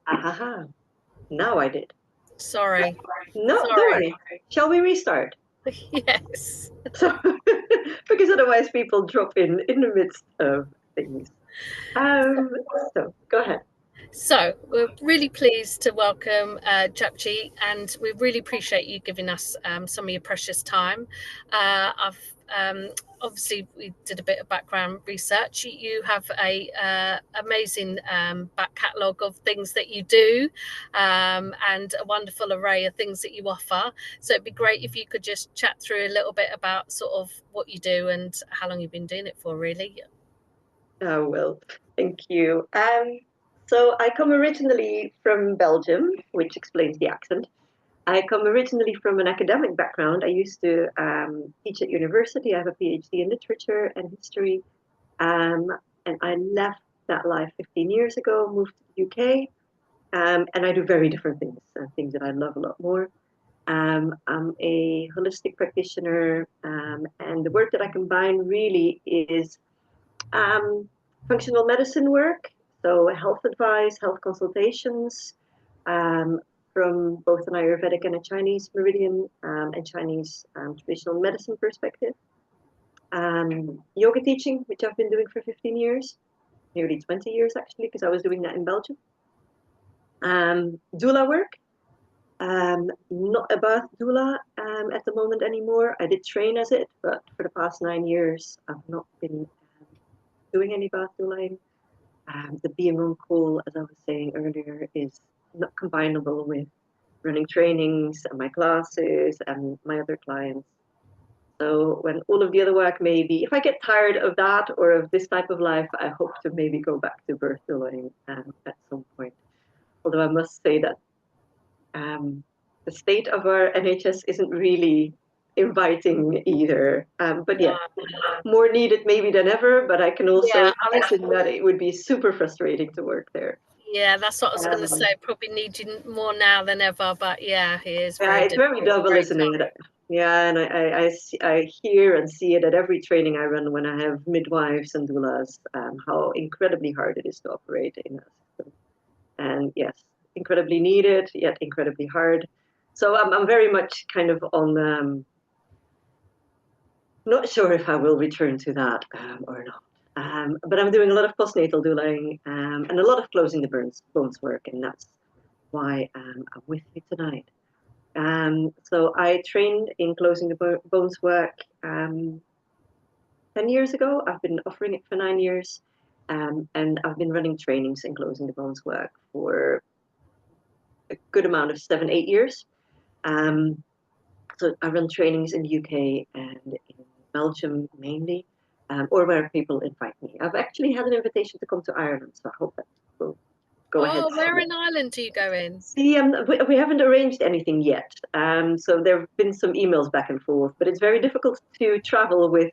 Aha, now I did. Sorry. No, don't Sorry. worry. Shall we restart? Yes. So, because otherwise people drop in the midst of things. Um, so go ahead. So we're really pleased to welcome Japjeet, and we really appreciate you giving us some of your precious time. I've obviously we did a bit of background research. You have a amazing back catalogue of things that you do, and a wonderful array of things that you offer. So it'd be great if you could just chat through a little bit about sort of what you do and how long you've been doing it for, really. Oh, well, thank you. So I come originally from Belgium, which explains the accent. I come originally from an academic background. I used to teach at university. I have a PhD in literature and history. Um, and I left that life 15 years ago, moved to the UK, and I do very different things, things that I love a lot more. I'm a holistic practitioner, and the work that I combine really is um, functional medicine work, so health advice, health consultations, um, from both an Ayurvedic and a Chinese meridian and Chinese traditional medicine perspective. Yoga teaching, which I've been doing for 15 years, nearly 20 years actually, because I was doing that in Belgium. Doula work, not a birth doula at the moment anymore. I did train as it, but for the past 9 years, I've not been doing any birth doulaing. The being on call, as I was saying earlier, is not combinable with running trainings and my classes and my other clients. So when all of the other work maybe, if I get tired of that or of this type of life, I hope to maybe go back to birth doulaing at some point. Although I must say that um, the state of our NHS isn't really inviting either. But yeah, more needed maybe than ever, but I can also Yeah, imagine that it would be super frustrating to work there. yeah, that's what I was going to Um, say. Probably need you more now than ever, but yeah, it is yeah, very it's very difficult, double, very isn't tough. it? Yeah, and I hear and see it at every training I run when I have midwives and doulas, how incredibly hard it is to operate in a system. And yes, incredibly needed, yet incredibly hard. So I'm very much kind of on, not sure if I will return to that or not. But I'm doing a lot of postnatal douling and a lot of closing the bones work, and that's why I'm with you tonight. So I trained in closing the bones work 10 years ago. I've been offering it for 9 years, and I've been running trainings in closing the bones work for a good amount of 7, 8 years. Um, so I run trainings in the UK and in Belgium mainly, or where people invite me. I've actually had an invitation to come to Ireland, so I hope that will go ahead. Oh, where in Ireland do you go in? See, we haven't arranged anything yet. So there have been some emails back and forth, but it's very difficult to travel with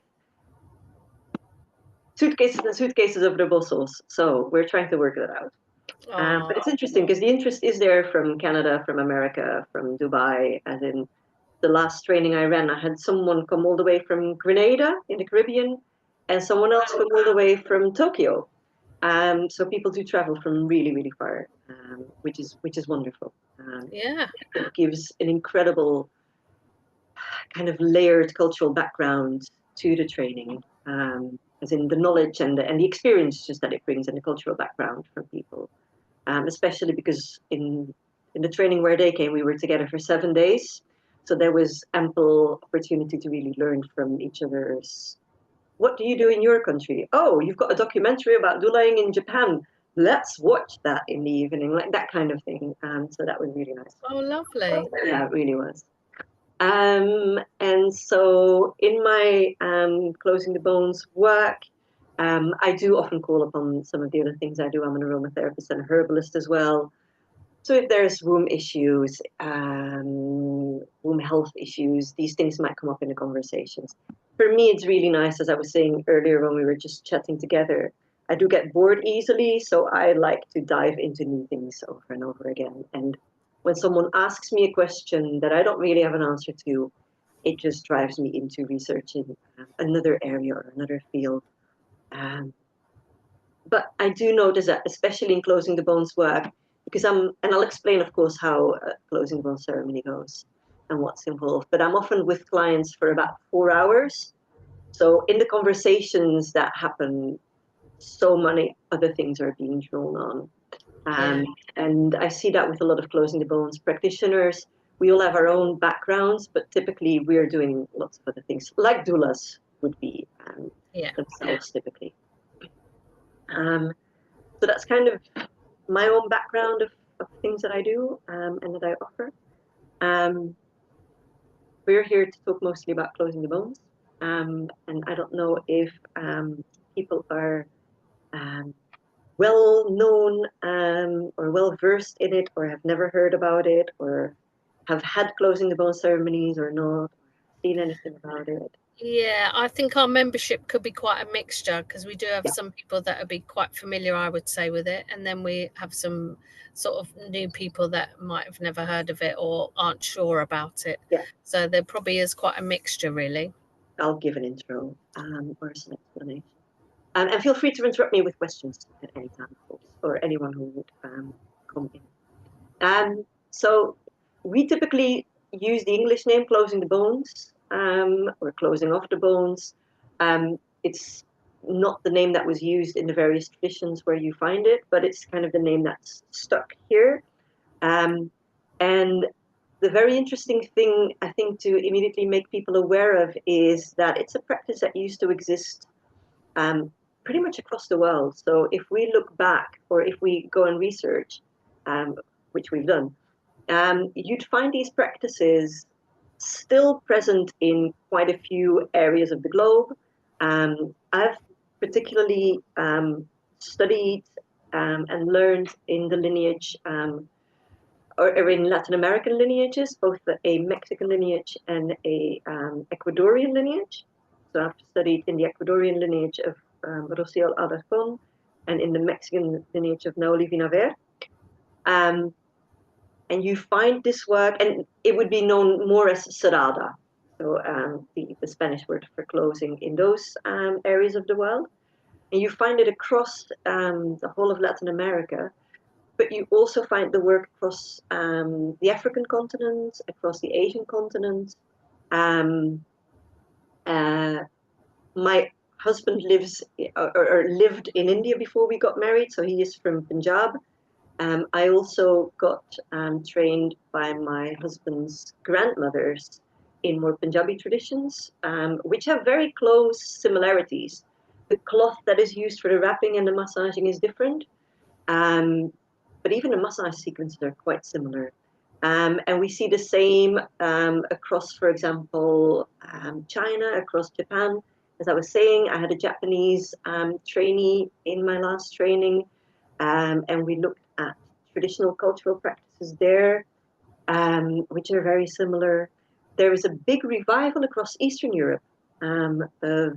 suitcases and suitcases of the Brussels. So we're trying to work that out. But it's Oh, interesting because the interest is there from Canada, from America, from Dubai. As in the last training I ran, I had someone come all the way from Grenada in the Caribbean, and someone else come all the way from Tokyo. So people do travel from really, really far, which is wonderful. yeah. It gives an incredible kind of layered cultural background to the training, as in the knowledge and the experiences that it brings and the cultural background from people. Especially because in the training where they came, we were together for 7 days, so there was ample opportunity to really learn from each other's. What do you do in your country? Oh, you've got a documentary about dulaying in Japan. Let's watch that in the evening, like that kind of thing. So that was really nice. Oh, lovely. Yeah, it really was. And so in my closing the bones work, I do often call upon some of the other things I do. I'm an aromatherapist and a herbalist as well. So if there's womb issues, womb health issues, these things might come up in the conversations. For me, it's really nice, as I was saying earlier when we were just chatting together. I do get bored easily, so I like to dive into new things over and over again. And when someone asks me a question that I don't really have an answer to, it just drives me into researching another area or another field. Um, but I do notice that, especially in closing the bones work, because and I'll explain, of course, how a closing the bone ceremony goes and what's involved. But I'm often with clients for about 4 hours. So in the conversations that happen, so many other things are being drawn on. Yeah. And I see that with a lot of closing the bones practitioners. We all have our own backgrounds, but typically we're doing lots of other things, like doulas would be Yeah. themselves typically. So that's kind of my own background of things that I do and that I offer. Um, we're here to talk mostly about closing the bones. And I don't know if people are um, well known or well versed in it, or have never heard about it, or have had closing the bone ceremonies or not, or seen anything about it. Yeah, I think our membership could be quite a mixture because we do have Yeah, some people that would be quite familiar, I would say, with it. And then we have some sort of new people that might have never heard of it or aren't sure about it. yeah. So there probably is quite a mixture, really. I'll give an intro or some explanation. And feel free to interrupt me with questions at any time, of course, or anyone who would come in. So we typically use the English name closing the bones or closing off the bones. It's not the name that was used in the various traditions where you find it, but it's kind of the name that's stuck here. Um, and the very interesting thing, I think, to immediately make people aware of is that it's a practice that used to exist um, pretty much across the world. So if we look back, or if we go and research, which we've done, you'd find these practices still present in quite a few areas of the globe. I've particularly studied and learned in the lineage or in Latin American lineages, both a Mexican lineage and a Ecuadorian lineage. So I've studied in the Ecuadorian lineage of Rociel Alarcón and in the Mexican lineage of Naoli Vinaver. Um, and you find this work, and it would be known more as cerrada, so the Spanish word for closing in those areas of the world. And you find it across the whole of Latin America, but you also find the work across the African continent, across the Asian continent. Um, uh, my husband lives or lived in India before we got married, so he is from Punjab. I also got trained by my husband's grandmothers in more Punjabi traditions, which have very close similarities. The cloth that is used for the wrapping and the massaging is different, um, but even the massage sequences are quite similar. And we see the same across, for example, China, across Japan. As I was saying, I had a Japanese trainee in my last training, and we looked at traditional cultural practices there, which are very similar. There is a big revival across Eastern Europe of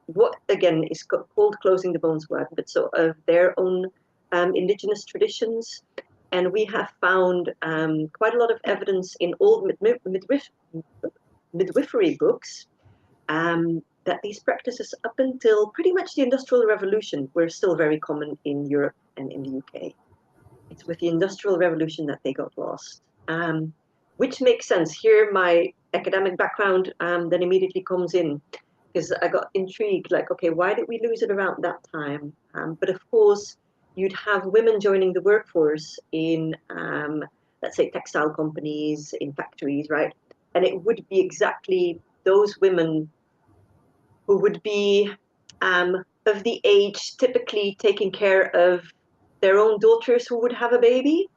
what, again, is called closing the bones work, but so of their own indigenous traditions. And we have found quite a lot of evidence in old midwifery books that these practices, up until pretty much the Industrial Revolution, were still very common in Europe and in the UK. It's with the Industrial Revolution that they got lost, which makes sense. Here, my academic background then immediately comes in, because I got intrigued, like, okay, why did we lose it around that time? But of course, you'd have women joining the workforce in, let's say, textile companies, in factories, right? And it would be exactly those women who would be of the age typically taking care of their own daughters who would have a baby.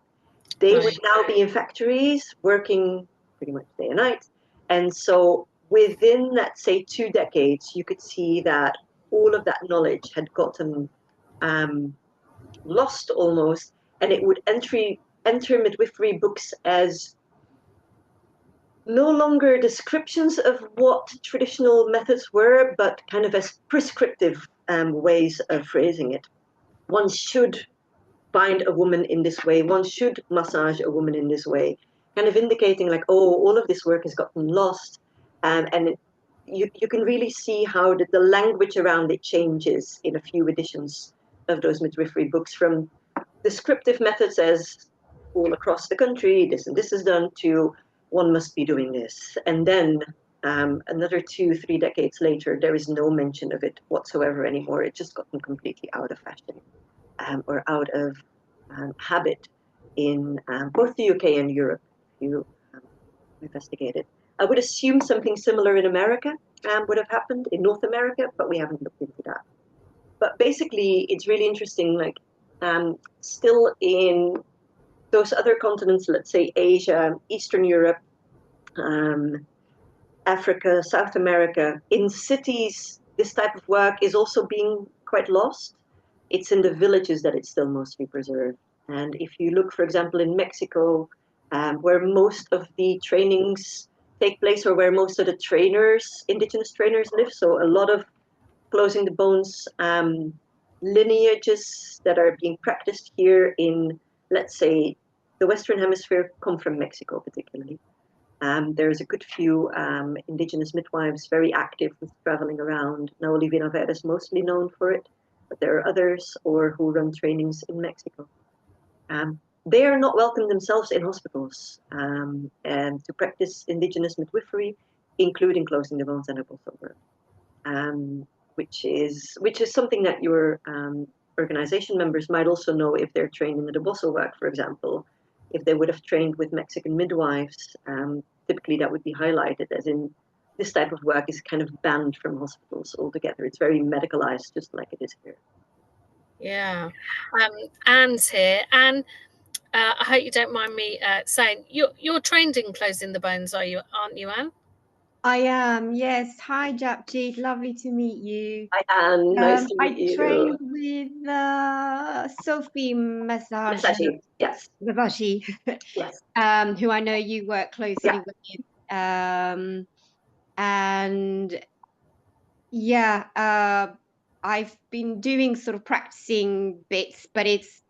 They would Right. now be in factories working pretty much day and night. And so within, let's say, 2 decades, you could see that all of that knowledge had gotten lost almost, and it would enter midwifery books as no longer descriptions of what traditional methods were, but kind of as prescriptive ways of phrasing it. One should bind a woman in this way, one should massage a woman in this way, kind of indicating like, oh, all of this work has gotten lost. You can really see how the language around it changes in a few editions of those midwifery books, from descriptive method says all across the country, this and this is done, to one must be doing this. And then another 2, 3 decades later, there is no mention of it whatsoever anymore. It's just gotten completely out of fashion, or out of habit in both the UK and Europe, if you investigate it. I would assume something similar in America would have happened, in North America, but we haven't looked into that. But basically, it's really interesting, like, still in those other continents, let's say Asia, Eastern Europe, um, Africa, South America, in cities, this type of work is also being quite lost. It's in the villages that it's still mostly preserved. And if you look, for example, in Mexico, where most of the trainings take place, or where most of the trainers, indigenous trainers, live, so a lot of closing the bones lineages that are being practiced here in, let's say, the Western Hemisphere come from Mexico, particularly. There's a good few indigenous midwives very active with traveling around. Now, Olivia Navarre is mostly known for it, but there are others or who run trainings in Mexico. They are not welcome themselves in hospitals and to practice indigenous midwifery, including closing the bones and a voiceover, which is something that your organization members might also know if they're trained in the Bosso work, for example. If they would have trained with Mexican midwives, typically that would be highlighted, as in this type of work is kind of banned from hospitals altogether. It's very medicalized, just like it is here. Yeah. Anne's here. Anne, I hope you don't mind me saying you're trained in closing the bones, aren't you, Anne? I am, yes. Hi, Japjeet. Lovely to meet you. Hi, Anne. Nice to meet I you. trained with Sophie Masashi, yes. Masashi, Yes. who I know you work closely with. And yeah, I've been doing sort of practicing bits, but it's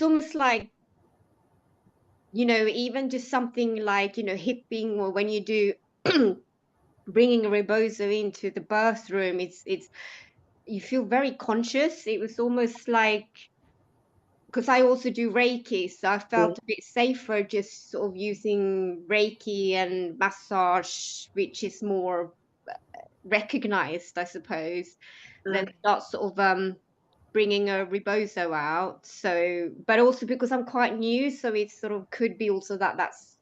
almost like, even just something like, hipping, or when you do bringing a rebozo into the bathroom, it's you feel very conscious. It was almost like, because I also do Reiki, so I felt a bit safer just sort of using Reiki and massage, which is more recognized, I suppose, than not sort of bringing a rebozo out. So, but also because I'm quite new, so it sort of could be also that's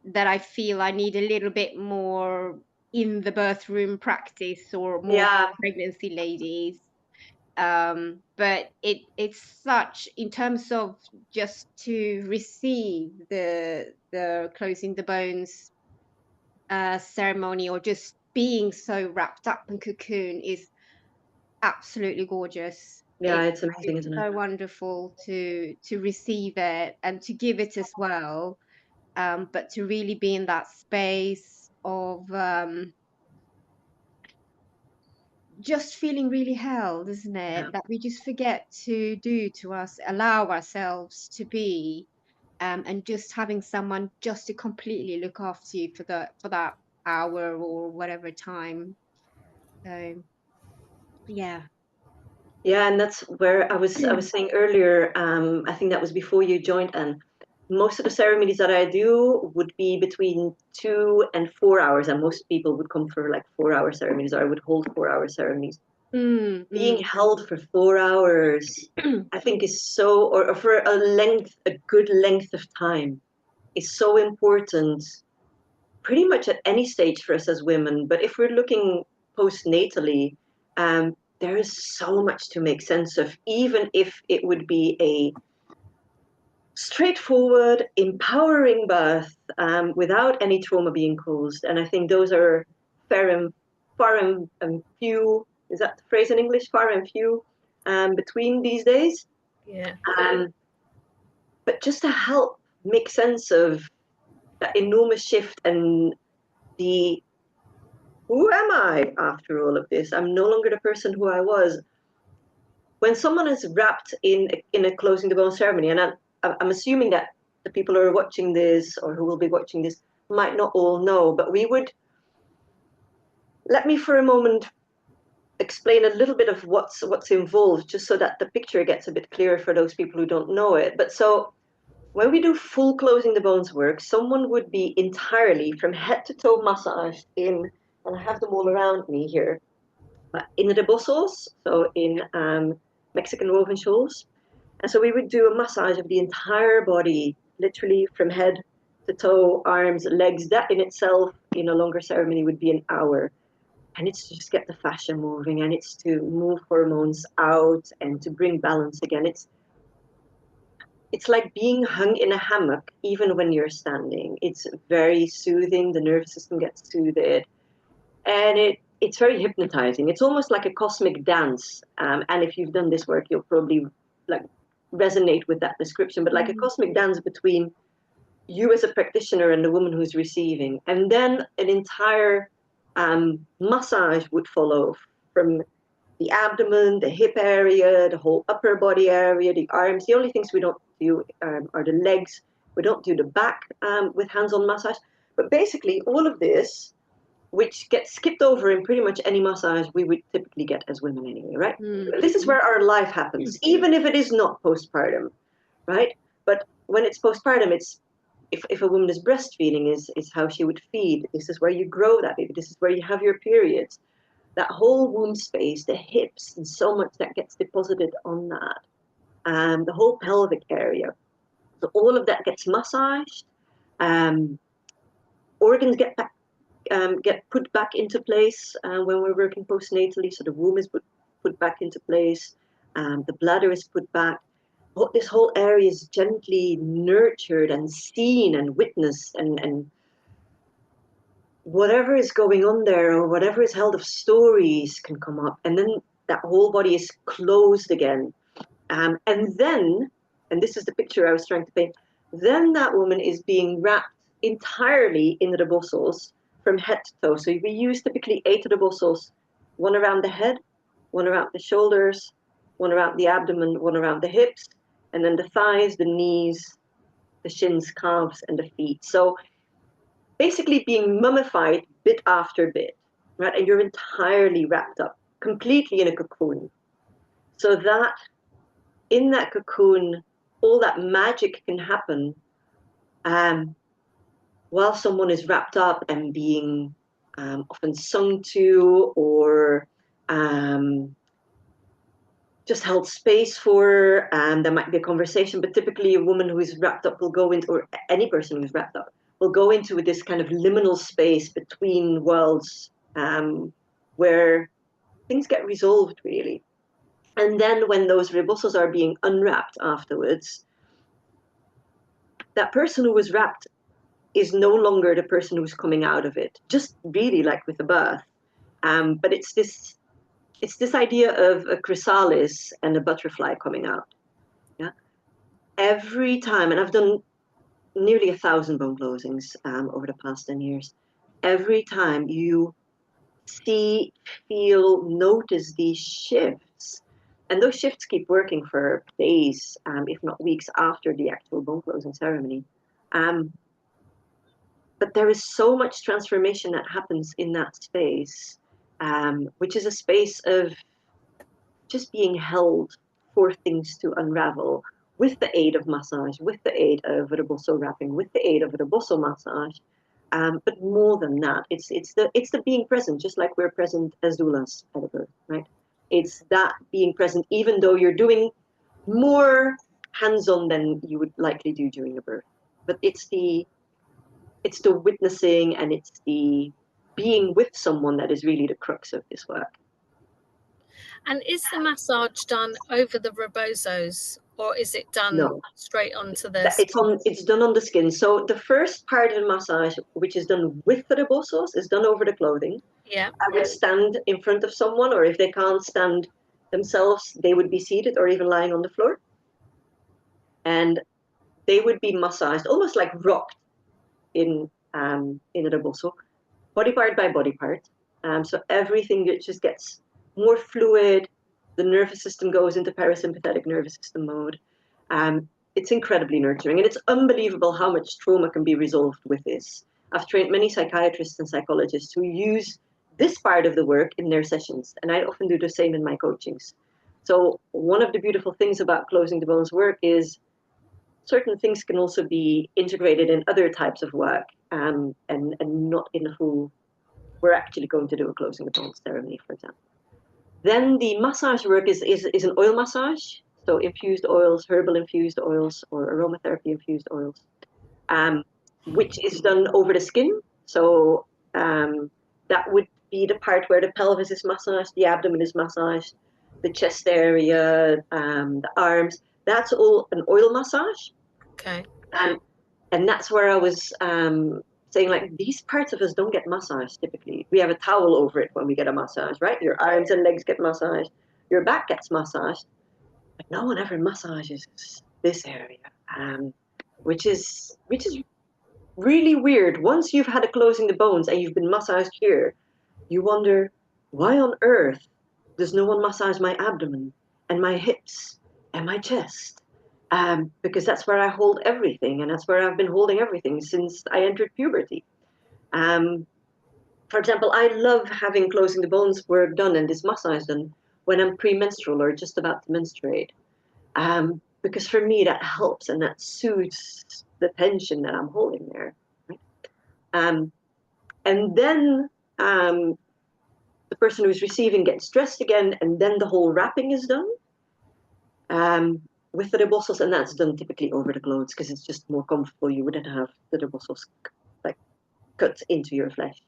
that I feel I need a little bit more in the birth room practice, or more pregnancy ladies. But it's such, in terms of just to receive the closing the bones ceremony, or just being so wrapped up in cocoon, is absolutely gorgeous. Yeah, it's amazing, isn't it? So wonderful to receive it and to give it as well. But to really be in that space of just feeling really held, isn't it? Yeah. That we just forget to do to us, allow ourselves to be, and just having someone just to completely look after you for that hour or whatever time. So yeah. Yeah, and that's where I was saying earlier, I think that was before you joined, and most of the ceremonies that I do would be between 2 and 4 hours, and most people would come for like 4 hour ceremonies, or I would hold 4 hour ceremonies. Being held for 4 hours, I think is so, or for a good length of time, is so important, pretty much at any stage for us as women. But if we're looking postnatally, there is so much to make sense of, even if it would be a straightforward, empowering birth without any trauma being caused. And I think those are far and few. Is that the phrase in English? Far and few between these days. Yeah. But just to help make sense of that enormous shift and the who am I after all of this? I'm no longer the person who I was. When someone is wrapped in a closing the bone ceremony, and I'm assuming that the people who are watching this or who will be watching this might not all know, but we would, let me for a moment explain a little bit of what's involved, just so that the picture gets a bit clearer for those people who don't know it. But so when we do full closing the bones work, someone would be entirely from head to toe massaged in, and I have them all around me here, in the rebosos, so in Mexican woven shawls. And so we would do a massage of the entire body, literally from head to toe, arms, legs. That in itself, in a longer ceremony, would be an hour. And it's to just get the fascia moving, and it's to move hormones out and to bring balance again. It's like being hung in a hammock, even when you're standing. It's very soothing. The nervous system gets soothed, and it's very hypnotizing. It's almost like a cosmic dance. And if you've done this work, you'll probably like resonate with that description. But like a cosmic dance between you as a practitioner and the woman who's receiving, and then an entire massage would follow from the abdomen, the hip area, the whole upper body area, the arms. The only things we don't do are the legs. We don't do the back with hands-on massage. But basically, all of this, which gets skipped over in pretty much any massage we would typically get as women anyway, right? This is where our life happens, even if it is not postpartum, right? But when it's postpartum, it's if a woman is breastfeeding, is how she would feed. This is where you grow that baby. This is where you have your periods. That whole womb space, the hips, and so much that gets deposited on that, and the whole pelvic area. So all of that gets massaged. Organs get put back into place when we're working postnatally. So the womb is put back into place. The bladder is put back. This whole area is gently nurtured and seen and witnessed, and whatever is going on there or whatever is held of stories can come up, and then that whole body is closed again. And then, and this is the picture I was trying to paint, then that woman is being wrapped entirely in rebosos from head to toe. So we use typically 8 rebosos, one around the head, one around the shoulders, one around the abdomen, one around the hips, and then the thighs, the knees, the shins, calves, and the feet. So basically being mummified bit after bit, right? And you're entirely wrapped up, completely in a cocoon. So that in that cocoon, all that magic can happen while someone is wrapped up and being often sung to or just held space for. There might be a conversation, but typically a woman who is wrapped up will go into, or any person who's wrapped up, will go into this kind of liminal space between worlds where things get resolved, really. And then when those rebosos are being unwrapped afterwards, that person who was wrapped is no longer the person who's coming out of it, just really like with a birth. But it's this idea of a chrysalis and a butterfly coming out. Yeah. Every time, and I've done nearly 1,000 bone closings over the past 10 years. Every time you see, feel, notice these shifts, and those shifts keep working for days, if not weeks after the actual bone closing ceremony. But there is so much transformation that happens in that space, which is a space of just being held for things to unravel with the aid of massage, with the aid of reboso wrapping, with the aid of reboso massage. But more than that, it's the being present, just like we're present as doulas at a birth, right? It's that being present, even though you're doing more hands-on than you would likely do during a birth. But it's the witnessing and it's the being with someone that is really the crux of this work. And is the massage done over the rebosos, or is it done straight onto the skin? It's done on the skin. So the first part of the massage, which is done with the rebosos, is done over the clothing. Yeah. I would stand in front of someone, or if they can't stand themselves, they would be seated or even lying on the floor. And they would be massaged, almost like rocked in a reboso, body part by body part. So everything just gets more fluid. The nervous system goes into parasympathetic nervous system mode. It's incredibly nurturing, and it's unbelievable how much trauma can be resolved with this. I've trained many psychiatrists and psychologists who use this part of the work in their sessions. And I often do the same in my coachings. So one of the beautiful things about closing the bones work is certain things can also be integrated in other types of work, and not in a full, we're actually going to do a closing the bones ceremony, for example. Then the massage work is an oil massage. So infused oils, herbal infused oils, or aromatherapy infused oils, which is done over the skin. So that would be the part where the pelvis is massaged, the abdomen is massaged, the chest area, the arms. That's all an oil massage. Okay. And that's where I was saying, like, these parts of us don't get massaged typically. We have a towel over it when we get a massage, right? Your arms and legs get massaged, your back gets massaged, but no one ever massages this area, which is really weird. Once you've had a closing the bones and you've been massaged here, you wonder, why on earth does no one massage my abdomen and my hips and my chest? Because that's where I hold everything, and that's where I've been holding everything since I entered puberty. For example, I love having closing the bones work done and this massage done when I'm premenstrual or just about to menstruate. Because for me, that helps and that soothes the tension that I'm holding there. Right? And then the person who's receiving gets dressed again, and then the whole wrapping is done. With the rebosos, and that's done typically over the clothes because it's just more comfortable. You wouldn't have the rebosos like cut into your flesh.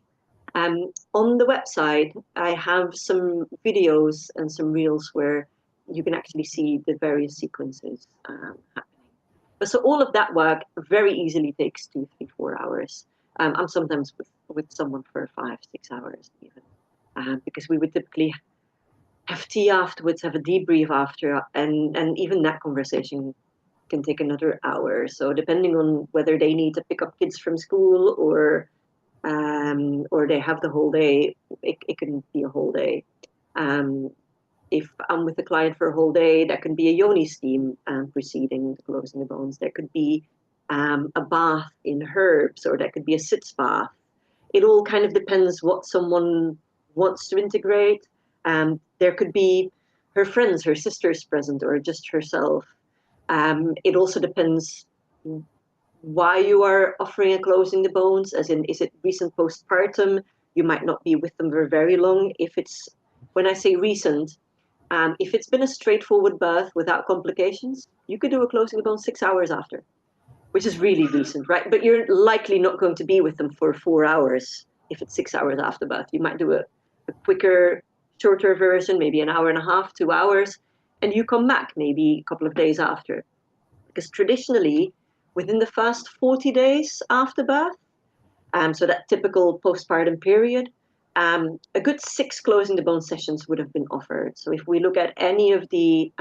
On the website, I have some videos and some reels where you can actually see the various sequences happening. But so all of that work very easily takes 2, 3, 4 hours. I'm sometimes with someone for 5, 6 hours even, because we would typically have tea afterwards, have a debrief after, and even that conversation can take another hour. So depending on whether they need to pick up kids from school or they have the whole day, it can be a whole day. If I'm with a client for a whole day, that can be a yoni steam preceding the closing the bones. There could be a bath in herbs, or that could be a sitz bath. It all kind of depends what someone wants to integrate. There could be her friends, her sisters present, or just herself. It also depends why you are offering a closing the bones, as in, is it recent postpartum? You might not be with them for very long. If it's, when I say recent, if it's been a straightforward birth without complications, you could do a closing the bones 6 hours after, which is really recent, right? But you're likely not going to be with them for 4 hours if it's 6 hours after birth. You might do a quicker, shorter version, maybe an hour and a half, 2 hours, and you come back maybe a couple of days after. Because traditionally, within the first 40 days after birth, so that typical postpartum period, a good 6 closing the bone sessions would have been offered. So if we look at any of the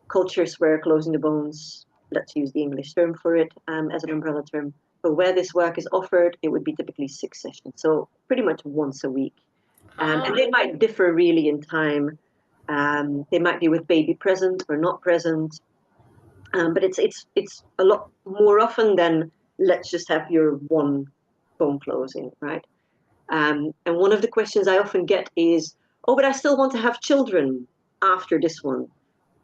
cultures where closing the bones, let's use the English term for it as an umbrella term, but where this work is offered, it would be typically 6 sessions. So pretty much once a week. And they might differ really in time. They might be with baby present or not present. But it's a lot more often than let's just have your one bone closing, right? And one of the questions I often get is, oh, but I still want to have children after this one.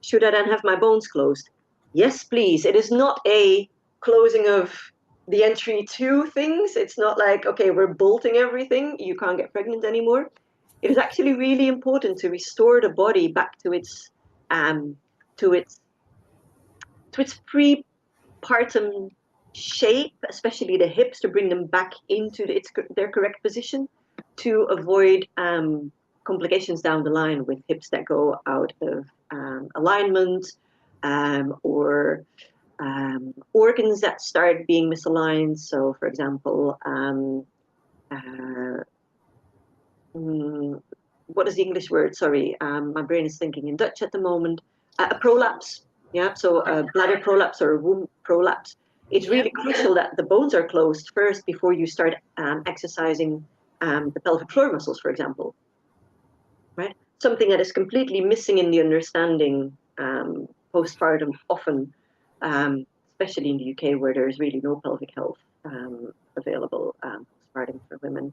Should I then have my bones closed? Yes, please. It is not a closing of the entry to things. It's not like, okay, we're bolting everything, you can't get pregnant anymore. It is actually really important to restore the body back to its prepartum shape, especially the hips, to bring them back into their correct position, to avoid complications down the line with hips that go out of alignment, or organs that start being misaligned. So, for example, what is the English word? Sorry, my brain is thinking in Dutch at the moment. A prolapse, yeah, so a bladder prolapse or a womb prolapse. It's really crucial that the bones are closed first before you start exercising the pelvic floor muscles, for example, right? Something that is completely missing in the understanding postpartum often, especially in the UK where there is really no pelvic health available postpartum for women.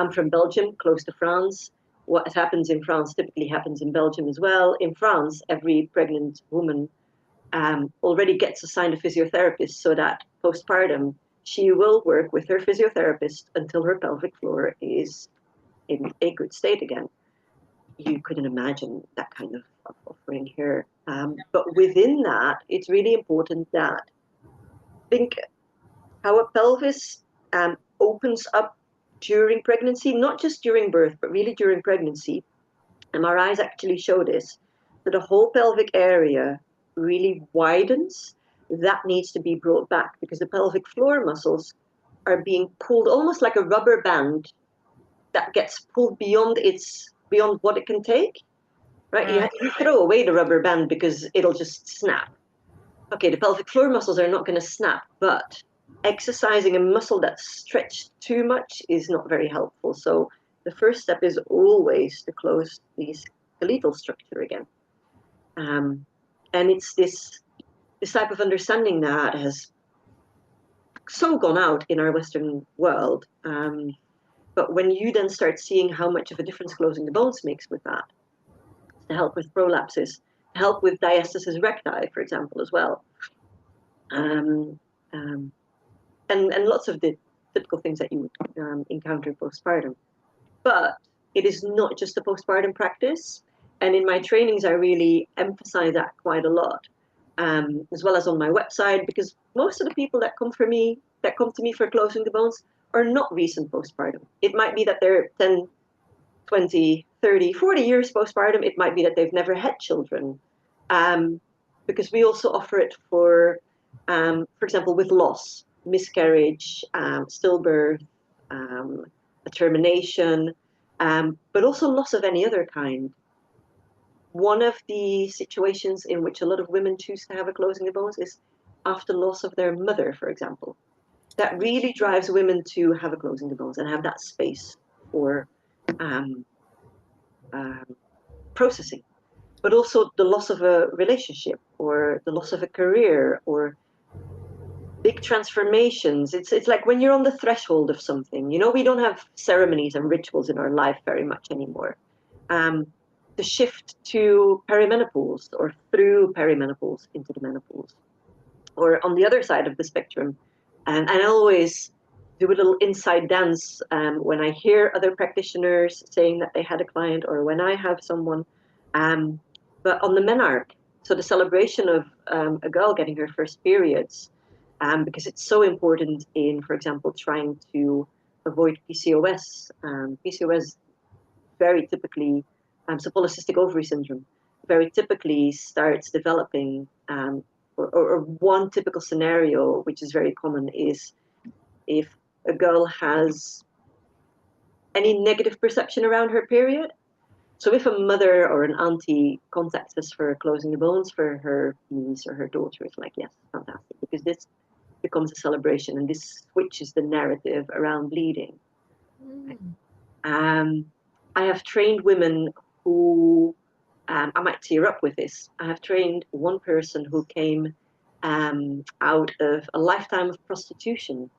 I'm from Belgium, close to France. What happens in France typically happens in Belgium as well. In France, every pregnant woman already gets assigned a physiotherapist, so that postpartum, she will work with her physiotherapist until her pelvic floor is in a good state again. You couldn't imagine that kind of offering here. But within that, it's really important that think how a pelvis opens up during pregnancy, not just during birth, but really during pregnancy. MRIs actually show this, that the whole pelvic area really widens. That needs to be brought back because the pelvic floor muscles are being pulled almost like a rubber band that gets pulled beyond what it can take. Right? You throw away the rubber band because it'll just snap. Okay, the pelvic floor muscles are not going to snap, but exercising a muscle that's stretched too much is not very helpful. So the first step is always to close the skeletal structure again. And it's this type of understanding that has so gone out in our Western world. But when you then start seeing how much of a difference closing the bones makes with that, to help with prolapses, to help with diastasis recti, for example, as well. And lots of the typical things that you would encounter postpartum. But it is not just a postpartum practice. And in my trainings, I really emphasize that quite a lot, as well as on my website, because most of the people that come to me for closing the bones are not recent postpartum. It might be that they're 10, 20, 30, 40 years postpartum. It might be that they've never had children, because we also offer it for example, with loss, miscarriage, stillbirth, a termination, but also loss of any other kind. One of the situations in which a lot of women choose to have a closing of bones is after loss of their mother, for example. That really drives women to have a closing of bones and have that space for processing. But also the loss of a relationship or the loss of a career or big transformations. It's like when you're on the threshold of something. We don't have ceremonies and rituals in our life very much anymore. The shift to perimenopause or through perimenopause into the menopause, or on the other side of the spectrum. And I always do a little inside dance when I hear other practitioners saying that they had a client, or when I have someone. But on the menarche, so the celebration of a girl getting her first periods, because it's so important in, for example, trying to avoid PCOS. PCOS very typically, so polycystic ovary syndrome, very typically starts developing, or one typical scenario, which is very common, is if a girl has any negative perception around her period. So if a mother or an auntie contacts us for closing the bones for her niece or her daughter, it's like, yes, fantastic, because this becomes a celebration and this switches the narrative around bleeding. I have trained women who, I might tear up with this. I have trained one person who came out of a lifetime of prostitution,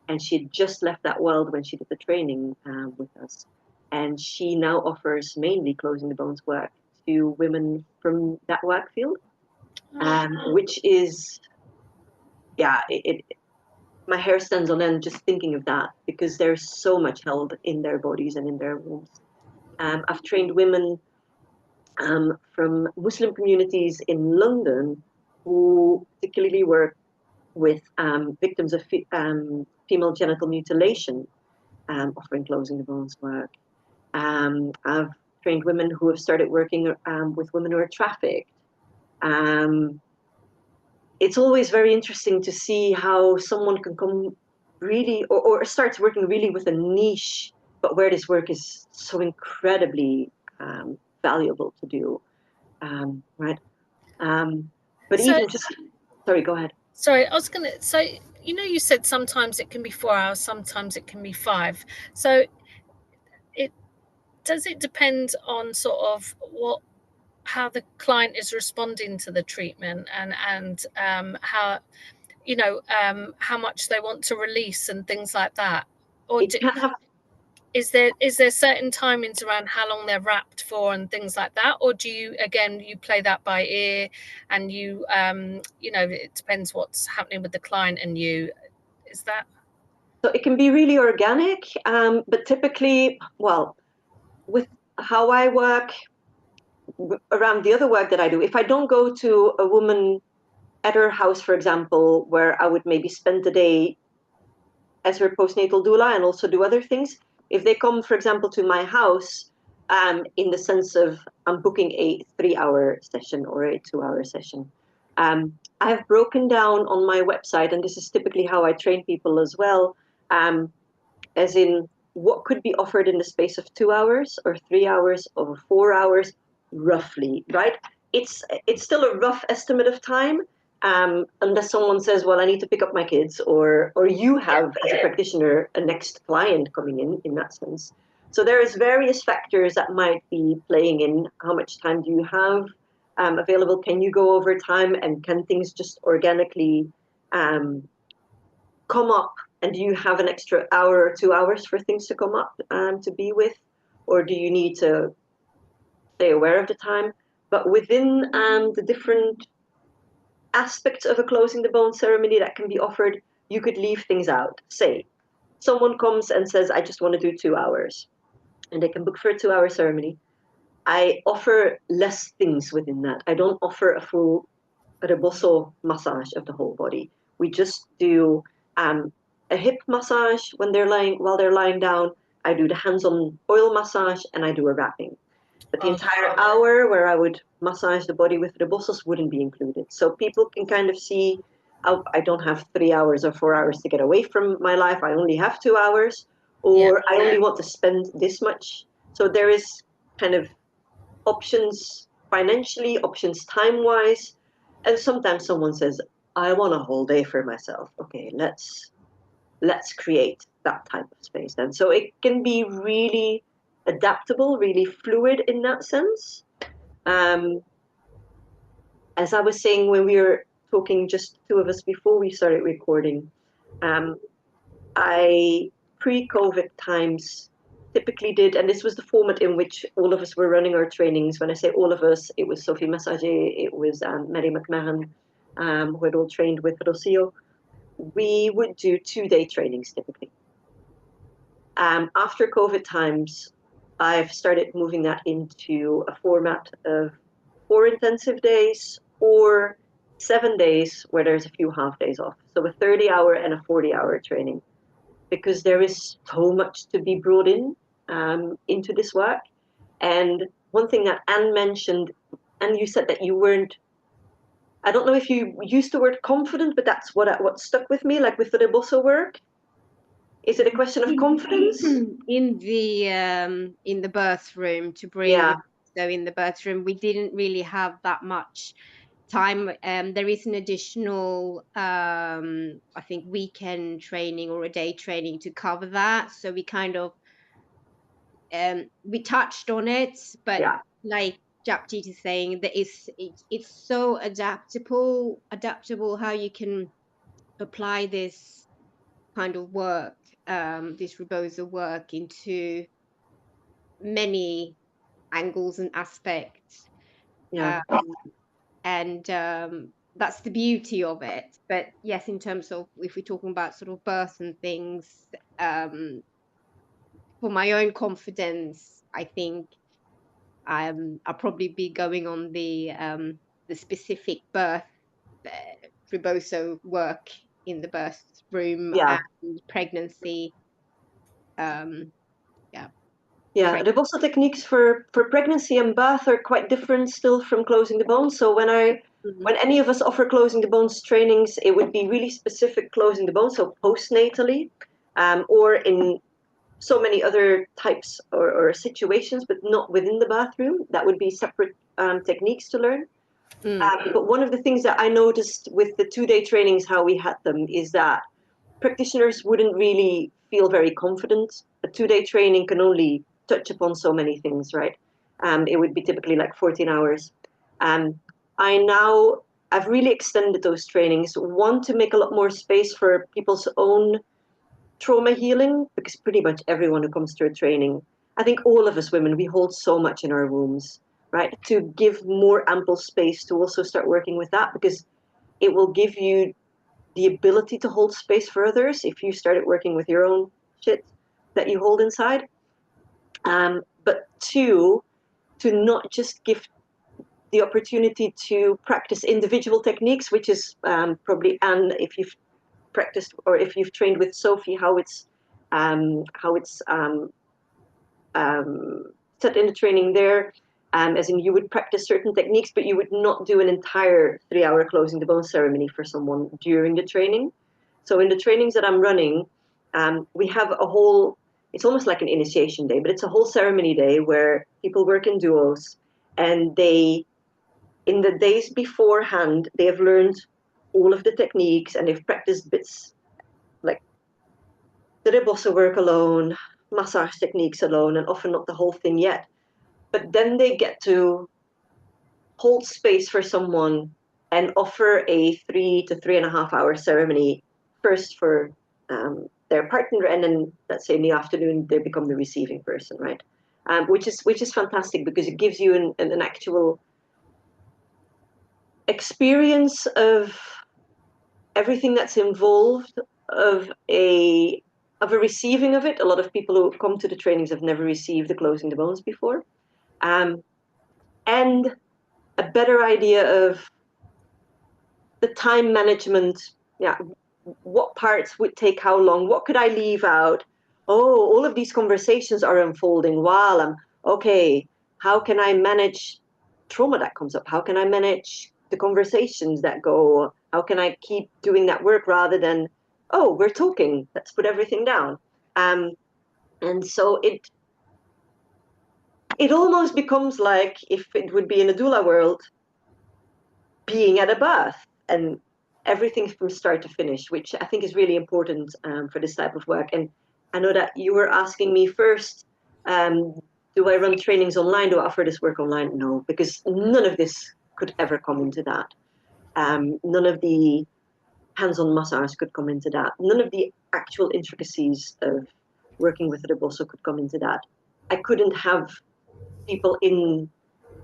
and she had just left that world when she did the training with us. And she now offers mainly closing the bones work to women from that work field, which is, yeah, my hair stands on end just thinking of that, because there's so much held in their bodies and in their wombs. I've trained women from Muslim communities in London who particularly work with victims of female genital mutilation, offering closing the bones work. I've trained women who have started working with women who are trafficked. It's always very interesting to see how someone can come really, or starts working really with a niche, but where this work is so incredibly valuable to do, right? But so, even just, sorry, go ahead. Sorry, I was going to say, you said sometimes it can be 4 hours, sometimes it can be 5. So does it depend on sort of how the client is responding to the treatment and how how much they want to release and things like that? Or is there certain timings around how long they're wrapped for and things like that, or do you play that by ear, and you it depends what's happening with the client and you? Is that? So it can be really organic, but typically, well, with how I work around the other work that I do, if I don't go to a woman at her house, for example, where I would maybe spend the day as her postnatal doula and also do other things, if they come, for example, to my house, in the sense of I'm booking a 3-hour session or a 2-hour session, I have broken down on my website, and this is typically how I train people as well, as in what could be offered in the space of 2 hours or 3 hours or 4 hours, roughly, right? It's still a rough estimate of time, unless someone says, well, I need to pick up my kids, or you have, as a practitioner, a next client coming in that sense. So there is various factors that might be playing in. How much time do you have available? Can you go over time, and can things just organically come up, and do you have an extra hour or 2 hours for things to come up to be with, or do you need to stay aware of the time? But within the different aspects of a closing the bone ceremony that can be offered, you could leave things out. Say someone comes and says, I just want to do 2 hours, and they can book for a 2-hour ceremony. I offer less things within that. I don't offer a full rebozo massage of the whole body. We just do a hip massage while they're lying down. I do the hands-on oil massage, and I do a wrapping. But the entire hour where I would massage the body with rebozos wouldn't be included. So people can kind of see, I don't have 3 hours or 4 hours to get away from my life. I only have 2 hours, or I only want to spend this much. So there is kind of options financially, options time-wise. And sometimes someone says, I want a whole day for myself. Okay, let's create that type of space then. So it can be really adaptable, really fluid in that sense. As I was saying when we were talking, just two of us before we started recording, I pre-COVID times typically did, and this was the format in which all of us were running our trainings. When I say all of us, it was Sophie Massager, it was Mary McMahon, who had all trained with Rocio. We would do 2-day trainings typically. After COVID times, I've started moving that into a format of 4 intensive days or 7 days where there's a few half days off. So a 30-hour and a 40-hour training, because there is so much to be brought in into this work. And one thing that Anne mentioned, and you said that you weren't, I don't know if you used the word confident, but that's what stuck with me, like with the rebozo work. Is it a question of confidence? In the birth room to bring, Yeah. so in the birth room, we didn't really have that much time. There is an additional, I think, weekend training or a day training to cover that. So we kind of, we touched on it, but Yeah. like Japjeet is saying, that it's so adaptable how you can apply this kind of work, this rebozo work, into many angles and aspects. Yeah. And that's the beauty of it. But yes, in terms of, if we're talking about sort of birth and things, for my own confidence, I think I'll probably be going on the specific birth, rebozo work in the birth room, Yeah. and pregnancy. Yeah. Yeah, rebozo techniques for pregnancy and birth are quite different still from closing the bones. So when any of us offer closing the bones trainings, it would be really specific closing the bones, so postnatally, or in so many other types or situations, but not within the bathroom. That would be separate techniques to learn. But one of the things that I noticed with the 2-day trainings, how we had them, is that practitioners wouldn't really feel very confident. A 2-day training can only touch upon so many things, right? It would be typically like 14 hours. I've really extended those trainings, one, to make a lot more space for people's own trauma healing, because pretty much everyone who comes to a training, I think all of us women, we hold so much in our wombs, right? To give more ample space to also start working with that, because it will give you the ability to hold space for others if you started working with your own shit that you hold inside. But two, to not just give the opportunity to practice individual techniques, which is probably, and if you've practiced or if you've trained with Sophie, how it's set in the training there, as in you would practice certain techniques, but you would not do an entire 3-hour closing the bone ceremony for someone during the training. So in the trainings that I'm running, we have a whole, it's almost like an initiation day, but it's a whole ceremony day where people work in duos, and they, in the days beforehand, they have learned all of the techniques and they've practiced bits like the rebosso work alone, massage techniques alone, and often not the whole thing yet. But then they get to hold space for someone and offer a 3 to 3.5 hour ceremony, first for their partner, and then let's say in the afternoon they become the receiving person, right? Which is fantastic, because it gives you an actual experience of everything that's involved of a receiving of it. A lot of people who come to the trainings have never received the closing the bones before, and a better idea of the time management. Yeah, what parts would take how long? What could I leave out? Oh, all of these conversations are unfolding while I'm okay. How can I manage trauma that comes up? How can I manage the conversations that go? How can I keep doing that work rather than, oh, we're talking, let's put everything down. And so it almost becomes like, if it would be in a doula world, being at a birth, and everything from start to finish, which I think is really important for this type of work. And I know that you were asking me first, do I run trainings online? Do I offer this work online? No, because none of this could ever come into that. None of the hands-on massage could come into that. None of the actual intricacies of working with rebosso could come into that. I couldn't have people in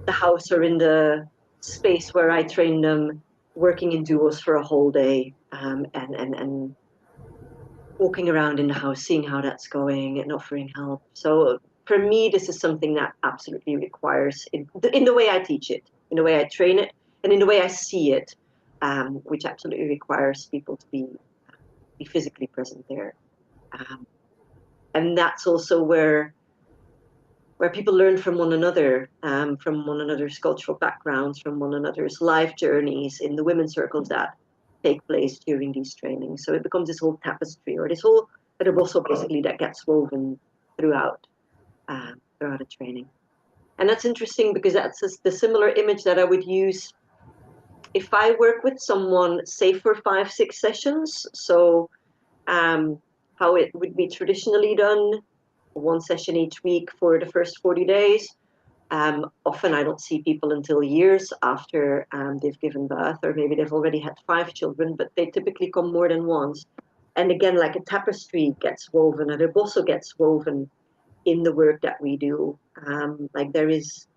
the house or in the space where I train them working in duos for a whole day, and walking around in the house, seeing how that's going and offering help. So for me, this is something that absolutely requires, in the way I teach it, in the way I train it, and in the way I see it, which absolutely requires people to be physically present there. And that's also where people learn from one another, from one another's cultural backgrounds, from one another's life journeys in the women's circles that take place during these trainings. So it becomes this whole tapestry, or this whole rebozo basically, that gets woven throughout a training. And that's interesting, because that's the similar image that I would use if I work with someone, say for 5-6 sessions. So how it would be traditionally done, one session each week for the first 40 days. Often I don't see people until years after they've given birth, or maybe they've already had 5 children, but they typically come more than once. And again, like a tapestry gets woven, and a rebozo gets woven in the work that we do. Like there is,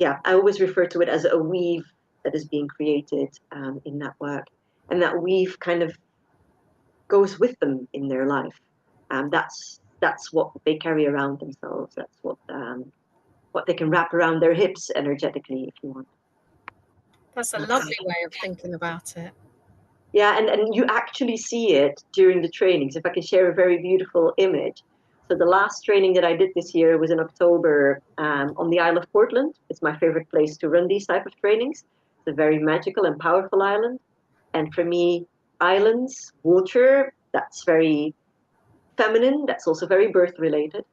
I always refer to it as a weave that is being created in that work. And that weave kind of goes with them in their life. That's what they carry around themselves. That's what they can wrap around their hips energetically, if you want. That's a lovely way of thinking about it. Yeah, and you actually see it during the trainings. If I can share a very beautiful image. So the last training that I did this year was in October on the Isle of Portland. It's my favorite place to run these type of trainings. It's a very magical and powerful island. And for me, islands, water, that's very feminine. That's also very birth related.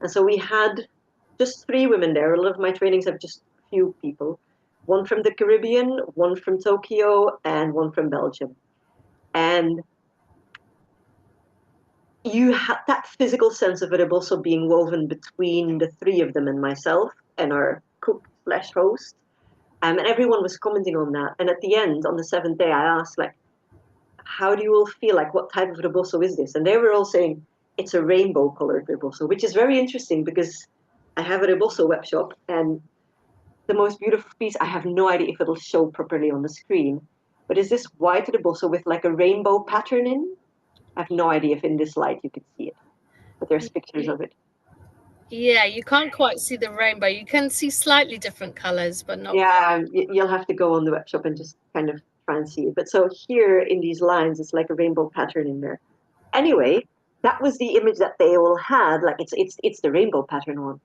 And so we had just 3 women there. A lot of my trainings have just a few people. One from the Caribbean, one from Tokyo, and one from Belgium. And you had that physical sense of it also being woven between the 3 of them and myself and our cook/host. And everyone was commenting on that. And at the end, on the 7th day, I asked, like, how do you all feel? Like, what type of rebozo is this? And they were all saying it's a rainbow colored rebozo, which is very interesting because I have a rebozo web shop, and the most beautiful piece, I have no idea if it'll show properly on the screen, but is this white rebozo with like a rainbow pattern in? I have no idea if in this light you can see it, but there's pictures of it. Yeah, you can't quite see the rainbow. You can see slightly different colors, but not. Yeah, you'll have to go on the web shop and just kind of try and see it. But so here in these lines, it's like a rainbow pattern in there. Anyway, that was the image that they all had. Like it's the rainbow pattern one.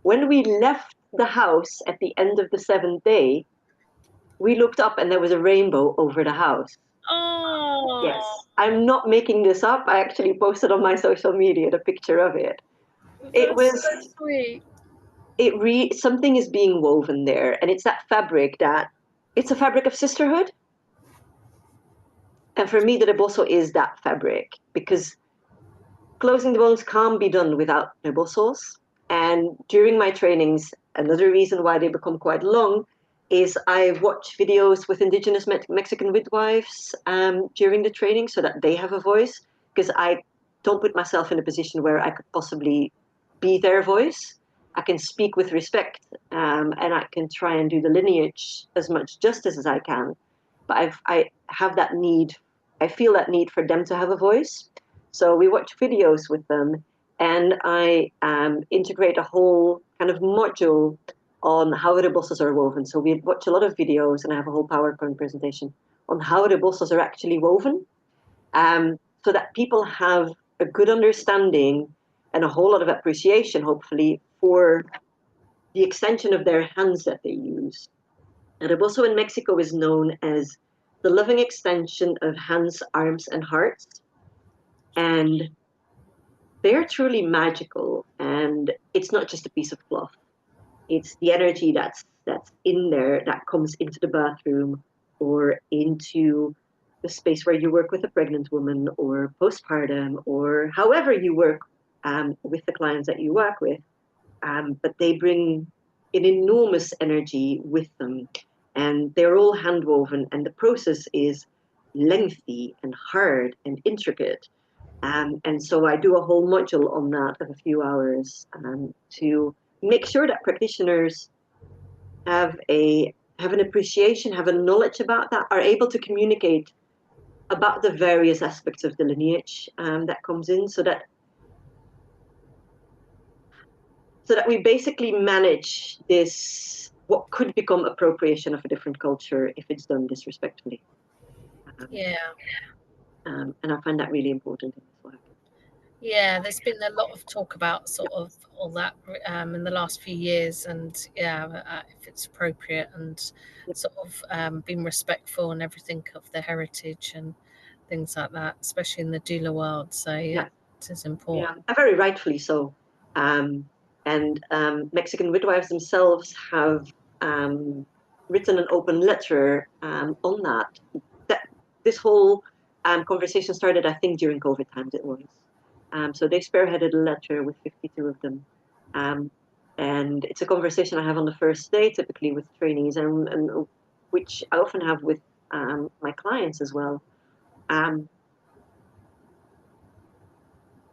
When we left the house at the end of the 7th day, we looked up and there was a rainbow over the house. Oh, Yes, I'm not making this up. I actually posted on my social media the picture of it. It was so sweet. something is being woven there, and it's that fabric that it's a fabric of sisterhood. And for me, the rebozo is that fabric because closing the bones can't be done without rebozos. And during my trainings, another reason why they become quite long is I watch videos with indigenous Mexican midwives during the training so that they have a voice, because I don't put myself in a position where I could possibly be their voice. I can speak with respect, and I can try and do the lineage as much justice as I can. But I have that need, I feel that need for them to have a voice. So we watch videos with them, and I integrate a whole kind of module on how rebozos are woven. So we watch a lot of videos, and I have a whole PowerPoint presentation on how rebozos are actually woven, so that people have a good understanding and a whole lot of appreciation, hopefully, for the extension of their hands that they use. And rebozo in Mexico is known as the loving extension of hands, arms, and hearts. And they're truly magical, and it's not just a piece of cloth. It's the energy that's in there that comes into the bathroom or into the space where you work with a pregnant woman or postpartum or however you work with the clients that you work with. But they bring an enormous energy with them, and they're all hand woven, and the process is lengthy and hard and intricate. And so I do a whole module on that of a few hours to make sure that practitioners have an appreciation, have a knowledge about that, are able to communicate about the various aspects of the lineage that comes in, so that we basically manage this, what could become appropriation of a different culture if it's done disrespectfully. Yeah. And I find that really important in this work. Yeah, there's been a lot of talk about sort of all that in the last few years, and if it's appropriate and sort of being respectful and everything of the heritage and things like that, especially in the doula world. So it is important. Yeah, very rightfully so. And Mexican midwives themselves have written an open letter on that. This whole conversation started, I think, during COVID times. It was. So they spearheaded a letter with 52 of them. And it's a conversation I have on the first day, typically with trainees, and which I often have with my clients as well.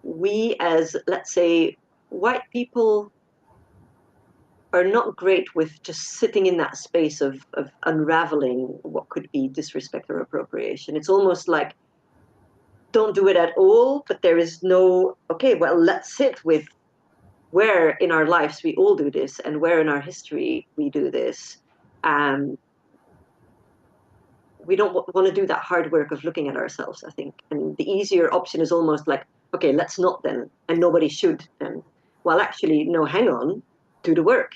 We, as, let's say, white people, are not great with just sitting in that space of unraveling what could be disrespect or appropriation. It's almost like, don't do it at all, but there is no, okay, well, let's sit with where in our lives we all do this and where in our history we do this. We don't want to do that hard work of looking at ourselves, I think. And the easier option is almost like, okay, let's not then, and nobody should then. Well, actually, no, hang on, do the work.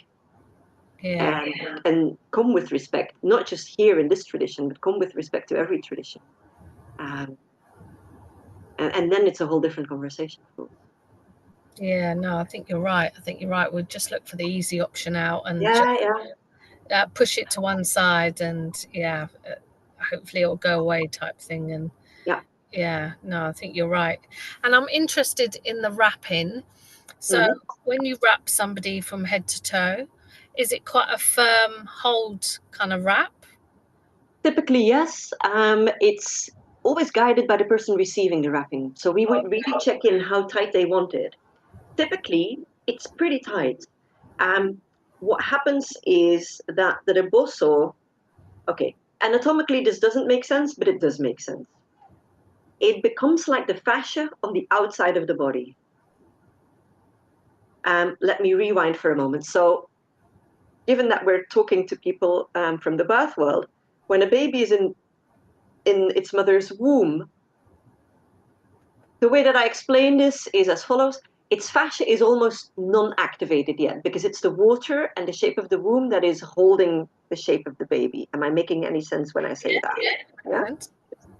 Yeah. And come with respect, not just here in this tradition, but come with respect to every tradition. And then it's a whole different conversation. Yeah, no, I think you're right. We'll just look for the easy option out and push it to one side, and hopefully it'll go away type thing. And no, I think you're right. And I'm interested in the wrapping. So when you wrap somebody from head to toe, is it quite a firm hold kind of wrap? Typically, yes. It's always guided by the person receiving the wrapping. So we would really check in how tight they want it. Typically, it's pretty tight. What happens is that the rebozo, okay, anatomically this doesn't make sense, but it does make sense. It becomes like the fascia on the outside of the body. Let me rewind for a moment. So given that we're talking to people from the birth world, when a baby is in its mother's womb, the way that I explain this is as follows. Its fascia is almost non-activated yet because it's the water and the shape of the womb that is holding the shape of the baby. Am I making any sense when I say that? Yeah.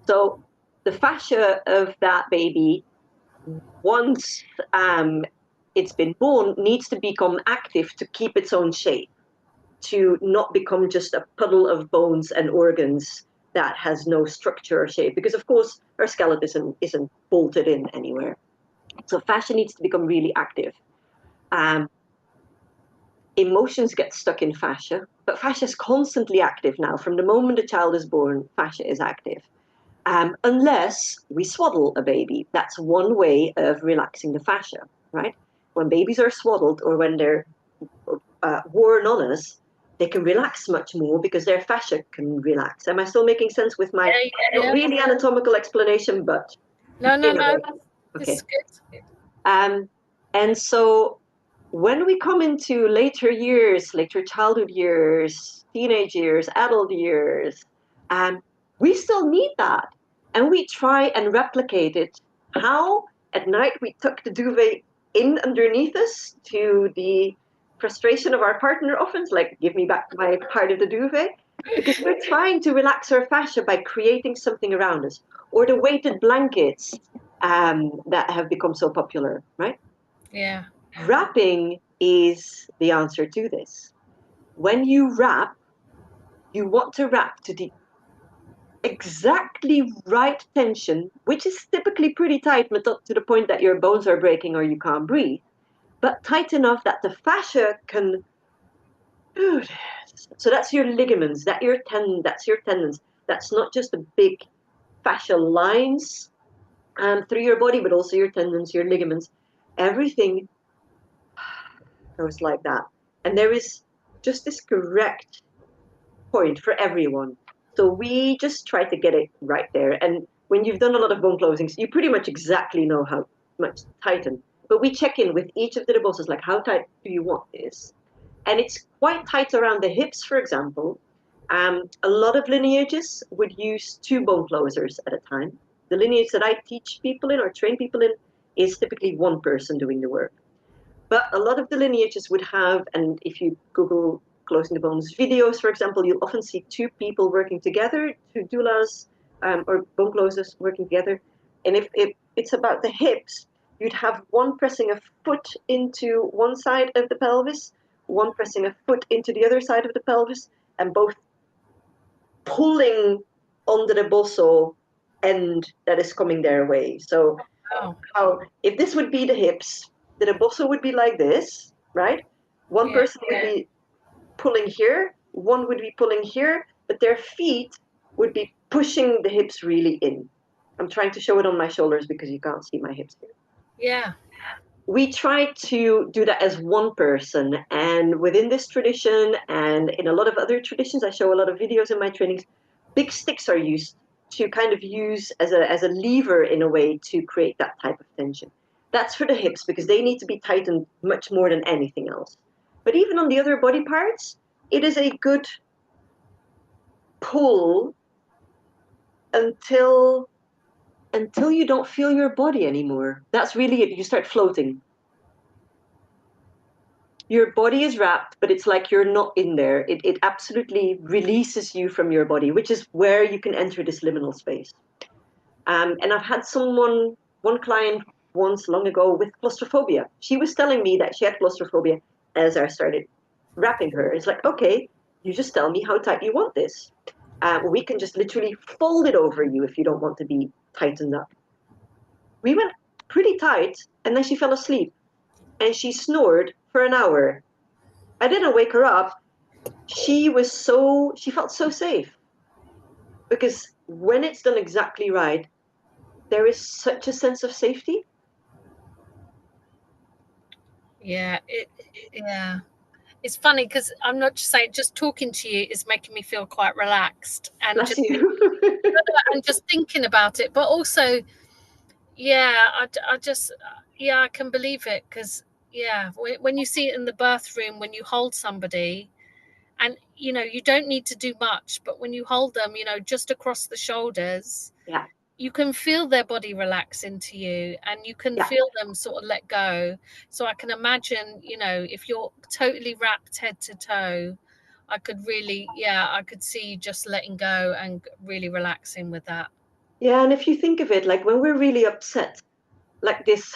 So the fascia of that baby, once it's been born, needs to become active to keep its own shape, to not become just a puddle of bones and organs that has no structure or shape. Because of course, her skeleton isn't bolted in anywhere. So fascia needs to become really active. Emotions get stuck in fascia, but fascia is constantly active now. From the moment a child is born, fascia is active. Unless we swaddle a baby. That's one way of relaxing the fascia, right? When babies are swaddled or when they're worn on us, they can relax much more because their fascia can relax. Am I still making sense with my not really anatomical explanation, but no, okay. This is good. And so when we come into later years, later childhood years, teenage years, adult years, we still need that. And we try and replicate it. How? At night, we tuck the duvet in underneath us to the frustration of our partner often. It's like, give me back my part of the duvet. Because we're trying to relax our fascia by creating something around us. Or the weighted blankets that have become so popular, right? Yeah. Wrapping is the answer to this. When you wrap, you want to wrap to the exactly right tension, which is typically pretty tight, but not to the point that your bones are breaking or you can't breathe, but tight enough that the fascia can do this. So that's your ligaments, that's your tendons. That's not just the big fascial lines through your body, but also your tendons, your ligaments. Everything goes like that. And there is just this correct point for everyone. So we just try to get it right there. And when you've done a lot of bone closings, you pretty much exactly know how much to tighten. But we check in with each of the rebosos, like how tight do you want this? And it's quite tight around the hips, for example. A lot of lineages would use two bone closers at a time. The lineage that I teach people in or train people in is typically one person doing the work. But a lot of the lineages would have, and if you Google closing the bones videos, for example, you'll often see two people working together, two doulas or bone closers working together. And if it's about the hips, you'd have one pressing a foot into one side of the pelvis, one pressing a foot into the other side of the pelvis, and both pulling on the rebozo end that is coming their way. So if this would be the hips, the rebozo would be like this, right? One person would be pulling here, one would be pulling here, but their feet would be pushing the hips really in. I'm trying to show it on my shoulders because you can't see my hips here. Yeah. We try to do that as one person, and within this tradition and in a lot of other traditions, I show a lot of videos in my trainings, big sticks are used to kind of use as a lever in a way to create that type of tension. That's for the hips because they need to be tightened much more than anything else. But even on the other body parts, it is a good pull until you don't feel your body anymore. That's really it. You start floating. Your body is wrapped, but it's like you're not in there. It absolutely releases you from your body, which is where you can enter this liminal space. And I've had one client once long ago with claustrophobia. She was telling me that she had claustrophobia as I started wrapping her. It's like, okay, you just tell me how tight you want this. We can just literally fold it over you if you don't want to be tightened up. We went pretty tight, and then she fell asleep. And she snored for an hour. I didn't wake her up. She felt so safe. because when it's done exactly right, there is such a sense of safety. Yeah, yeah. It's funny because I'm not just saying, just talking to you is making me feel quite relaxed and Bless you. just thinking about it. But also, yeah, I just, yeah, I can believe it because, yeah, when you see it in the birth room, when you hold somebody, and you don't need to do much, but when you hold them, just across the shoulders, Yeah, you can feel their body relax into you, and you can yeah. feel them sort of let go. So I can imagine, if you're totally wrapped head to toe, I could really, yeah, I could see you just letting go and really relaxing with that. Yeah, and if you think of it, like when we're really upset, like this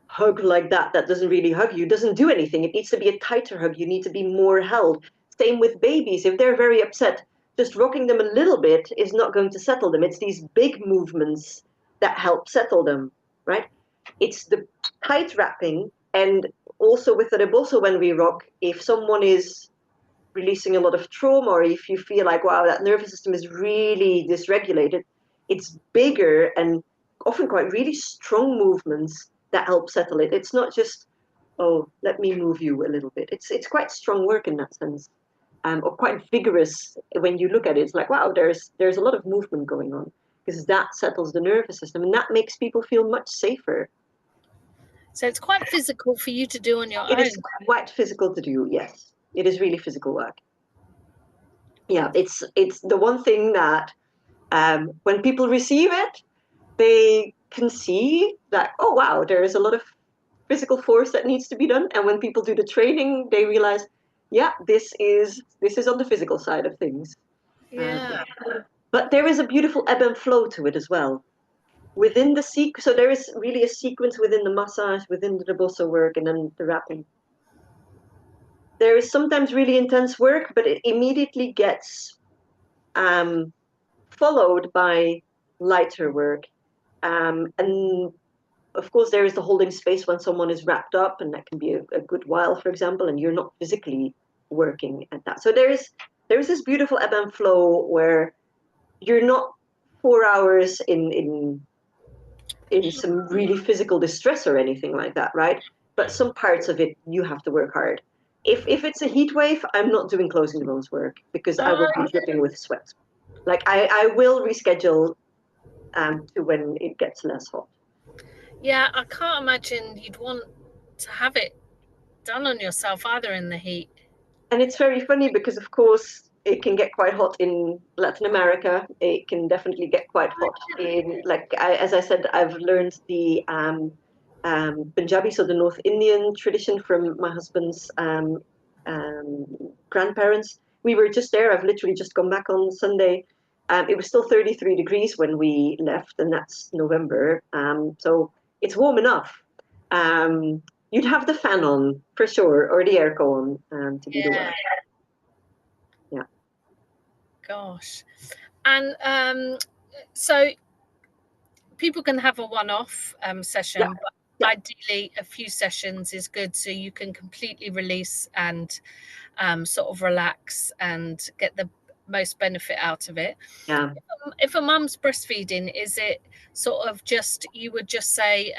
hug like that doesn't really hug you, doesn't do anything. It needs to be a tighter hug. You need to be more held. Same with babies. If they're very upset, just rocking them a little bit is not going to settle them. It's these big movements that help settle them, right? It's the tight wrapping. And also with the rebozo, when we rock, if someone is releasing a lot of trauma, or if you feel like, wow, that nervous system is really dysregulated, it's bigger and often quite really strong movements that help settle it. It's not just, oh, let me move you a little bit. It's quite strong work in that sense, or quite vigorous when you look at it. It's like, wow, there's a lot of movement going on because that settles the nervous system and that makes people feel much safer. So it's quite physical for you to do on your It is own. quite physical to do, yes. It is really physical work. Yeah, it's the one thing that when people receive it, they can see that, oh, wow, there is a lot of physical force that needs to be done. And when people do the training, they realize, yeah, this is on the physical side of things. Um, Yeah. but there is a beautiful ebb and flow to it as well. Within the so there is really a sequence within the massage, within the rebozo work, and then the wrapping. There is sometimes really intense work, but it immediately gets um, followed by lighter work. And of course, there is the holding space when someone is wrapped up, and that can be a good while, for example, and you're not physically working at that. So there is this beautiful ebb and flow where you're not 4 hours in some really physical distress or anything like that, right? But some parts of it you have to work hard. If it's a heat wave, I'm not doing closing the bones work because I will be dripping with sweat. Like I will reschedule to when it gets less hot. Yeah, I can't imagine you'd want to have it done on yourself either in the heat. And it's very funny because, of course, it can get quite hot in Latin America. It can definitely get quite hot in, like, as I said, I've learned the Punjabi, so the North Indian tradition from my husband's um, grandparents. We were just there. I've literally just come back on Sunday. It was still 33 degrees when we left, and that's November. So it's warm enough. Um, You'd have the fan on for sure, or the airco on to do the Yeah, work. Yeah. gosh. And so people can have a one-off Yeah. session, but Yeah. ideally a few sessions is good so you can completely release and sort of relax and get the most benefit out of it. Yeah. If a mum's breastfeeding, is it sort of just, you would just say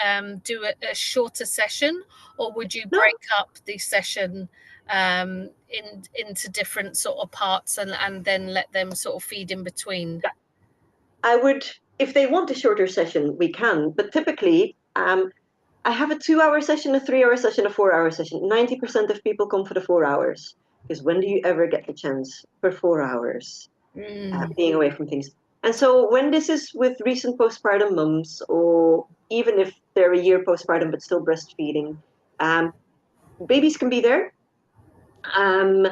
do a shorter session, or would you No, break up the session into different sort of parts and then let them sort of feed in between? yeah. I would, if they want a shorter session, we can. But typically, I have a 2 hour session, a 3 hour session, a 4 hour session. 90% of people come for the 4 hours. Because when do you ever get the chance for 4 hours Mm. being away from things? And so when this is with recent postpartum mums, or even if they're a year postpartum but still breastfeeding, um, babies can be there. Um,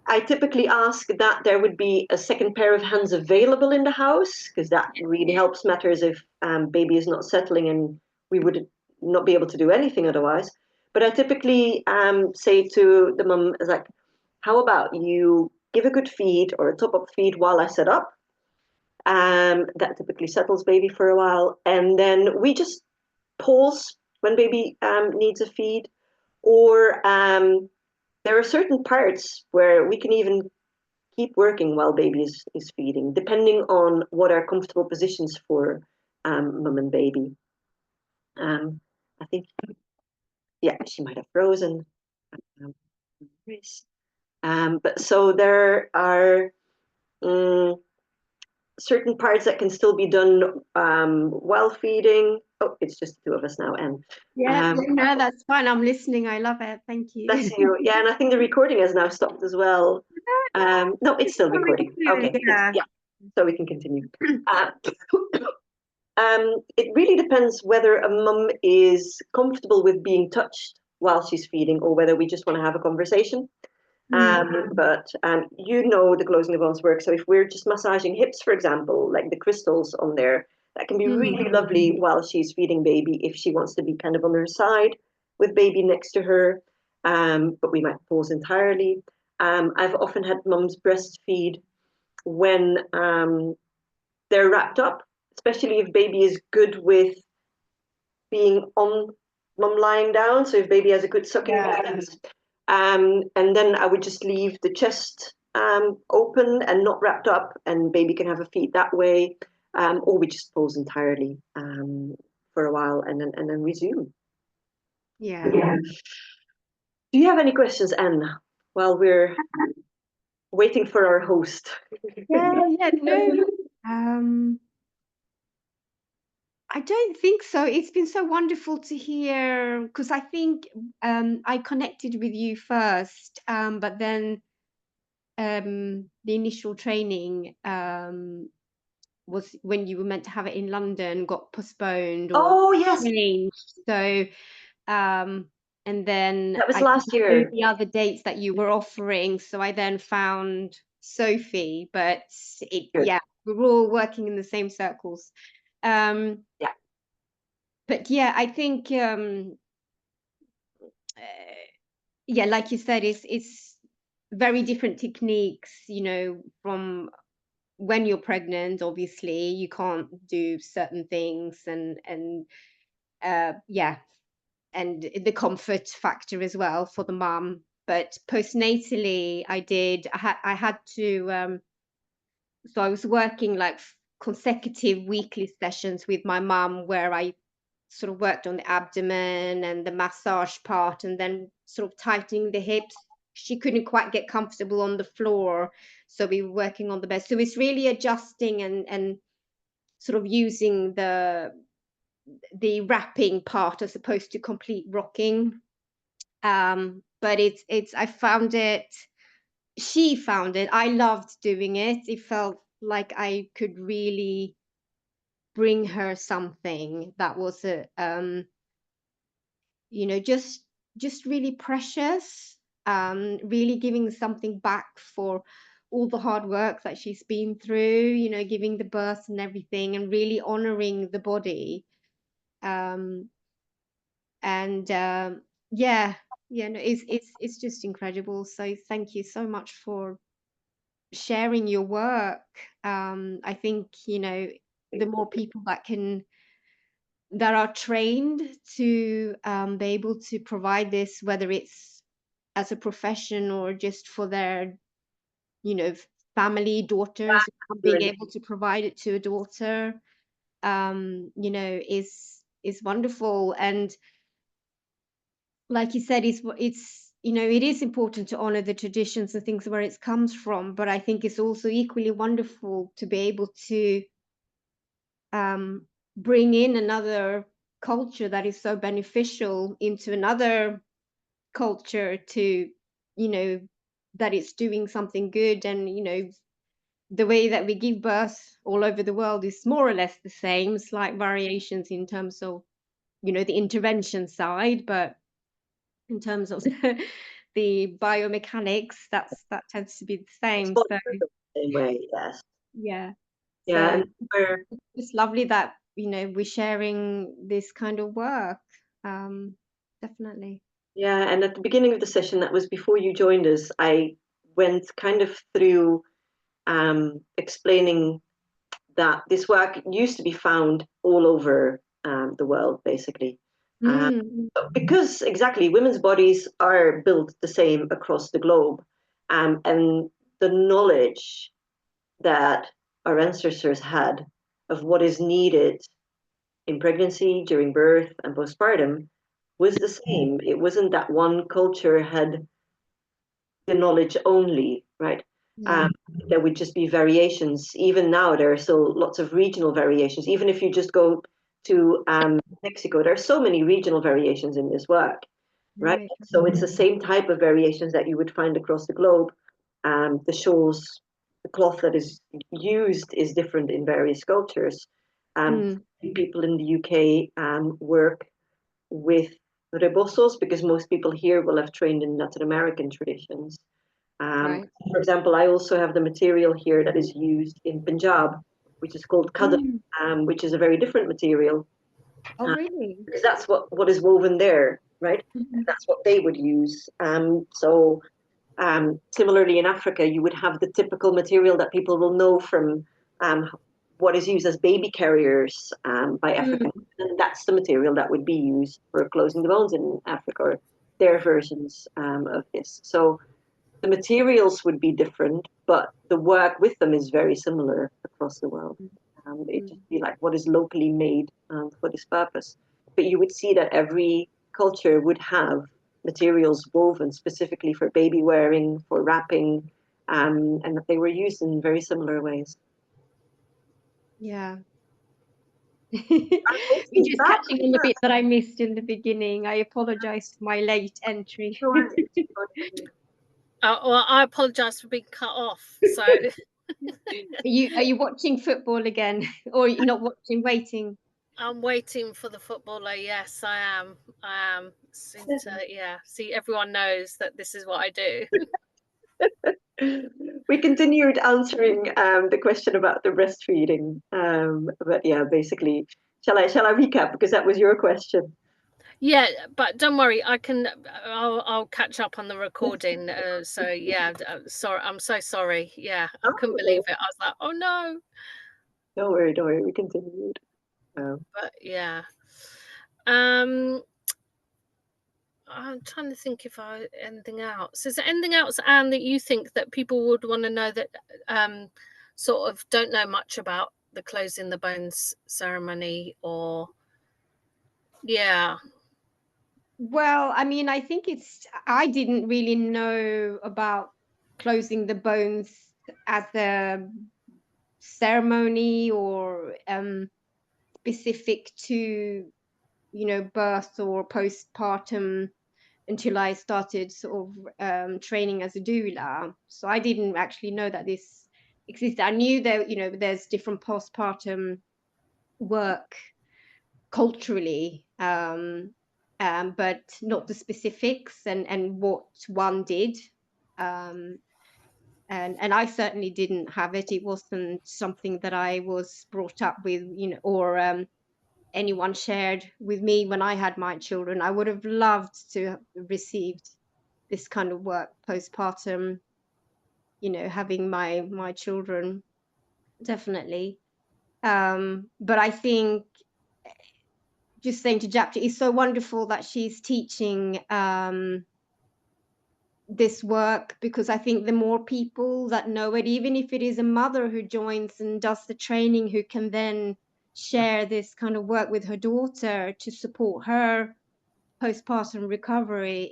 I typically ask that there would be a second pair of hands available in the house because that really helps matters if baby is not settling and we would not be able to do anything otherwise. But I typically say to the mum, is like, how about you give a good feed or a top up feed while I set up? That typically settles baby for a while. And then we just pause when baby needs a feed, or there are certain parts where we can even keep working while baby is feeding, depending on what are comfortable positions for mum and baby. I think, yeah, she might have frozen. Um, but so there are certain parts that can still be done while feeding. Oh, it's just the two of us now, and Yeah, no, that's fine. I'm listening. I love it. Thank bless you. you. Yeah, and I think the recording has now stopped as well. No, it's still recording. Okay, Yeah. yeah, so we can continue. It really depends whether a mum is comfortable with being touched while she's feeding, or whether we just want to have a conversation. But you know the closing the bones work. So if we're just massaging hips, for example, like the crystals on there, that can be really lovely while she's feeding baby if she wants to be kind of on her side with baby next to her. But we might pause entirely. I've often had mums breastfeed when they're wrapped up, especially if baby is good with being on mum lying down. So if baby has a good sucking balance, and then I would just leave the chest open and not wrapped up, and baby can have a feed that way, or we just pause entirely for a while and then resume. Yeah. Do you have any questions, Anne, while we're waiting for our host? Yeah, no. I don't think so. It's been so wonderful to hear, because I think I connected with you first, but then the initial training was when you were meant to have it in London, got postponed or Oh yes, changed. So and then that was I last didn't know year. the other dates that you were offering, so I then found Sophie, but Good. we were all working in the same circles. Yeah. But yeah, I think like you said, it's very different techniques, from when you're pregnant. Obviously you can't do certain things, and and the comfort factor as well for the mum. But postnatally I had to so I was working like consecutive weekly sessions with my mum, where I sort of worked on the abdomen and the massage part, and then sort of tightening the hips. She couldn't quite get comfortable on the floor, so we were working on the bed. So it's really adjusting and sort of using the wrapping part as opposed to complete rocking. But it's I found it, she found it, I loved doing it. It felt like I could really bring her something that was a just really precious, really giving something back for all the hard work that she's been through, giving the birth and everything, and really honoring the body. um and no, it's just incredible. So thank you so much for sharing your work. I think, the more people that are trained to be able to provide this, whether it's as a profession or just for their, you know, family, daughters, being able to provide it to a daughter, is wonderful. And like you said, it's it is important to honor the traditions and things where it comes from, but I think it's also equally wonderful to be able to bring in another culture that is so beneficial into another culture, to that it's doing something good. And the way that we give birth all over the world is more or less the same, slight variations in terms of the intervention side, but in terms of the biomechanics, that tends to be the It's same. both So the same way, yes. yeah, Yeah, so and we're it's lovely that we're sharing this kind of work. Definitely. yeah, and at the beginning of the session, that was before you joined us, I went kind of through explaining that this work used to be found all over the world, basically. Mm. Because exactly, women's bodies are built the same across the globe. And the knowledge that our ancestors had of what is needed in pregnancy, during birth, and postpartum was the same. It wasn't that one culture had the knowledge only, right? Yeah. There would just be variations. Even now, there are still lots of regional variations. Even if you just go to Mexico, there are so many regional variations in this work, right? Right. So it's the same type of variations that you would find across the globe. The shawls, the cloth that is used is different in various cultures. People in the UK work with rebosos because most people here will have trained in Latin American traditions. Right. For example, I also have the material here that is used in Punjab, which is called khadr, which is a very different material. Oh, really? Because that's what is woven there, right? Mhm. That's what they would use. Similarly, in Africa, you would have the typical material that people will know from what is used as baby carriers by Africa. And that's the material that would be used for closing the bones in Africa, or their versions of this. So the materials would be different, but the work with them is very similar across the world. It'd just be like what is locally made for this purpose. But you would see that every culture would have materials woven specifically for baby wearing, for wrapping, and that they were used in very similar ways. Yeah. Our voice We're is just back. catching on the bit that I missed in the beginning. I apologize for my late entry. Well, I apologise for being cut off. So Are you watching football again, or are you not watching? Waiting. I'm waiting for the footballer. Yes, I am. I am. See, everyone knows that this is what I do. We continued answering the question about the breastfeeding, but yeah, basically, shall I recap because that was your question? Yeah, but don't worry, I'll catch up on the recording. So yeah, sorry, I'm so sorry. Yeah, I couldn't believe it. I was like, oh no. Don't worry. We continued. But yeah, I'm trying to think if anything else. Is there anything else, Anne, that you think that people would want to know that sort of don't know much about the closing the bones ceremony, or yeah? Well, I mean, I think I didn't really know about closing the bones as a ceremony or specific to, birth or postpartum until I started sort of training as a doula. So I didn't actually know that this existed. I knew that, there's different postpartum work culturally, but not the specifics and what one did. Um, and I certainly didn't have it. It wasn't something that I was brought up with, or anyone shared with me when I had my children. I would have loved to have received this kind of work postpartum, having my children, definitely. But I think, just saying to Japji, it's so wonderful that she's teaching this work, because I think the more people that know it, even if it is a mother who joins and does the training, who can then share this kind of work with her daughter to support her postpartum recovery,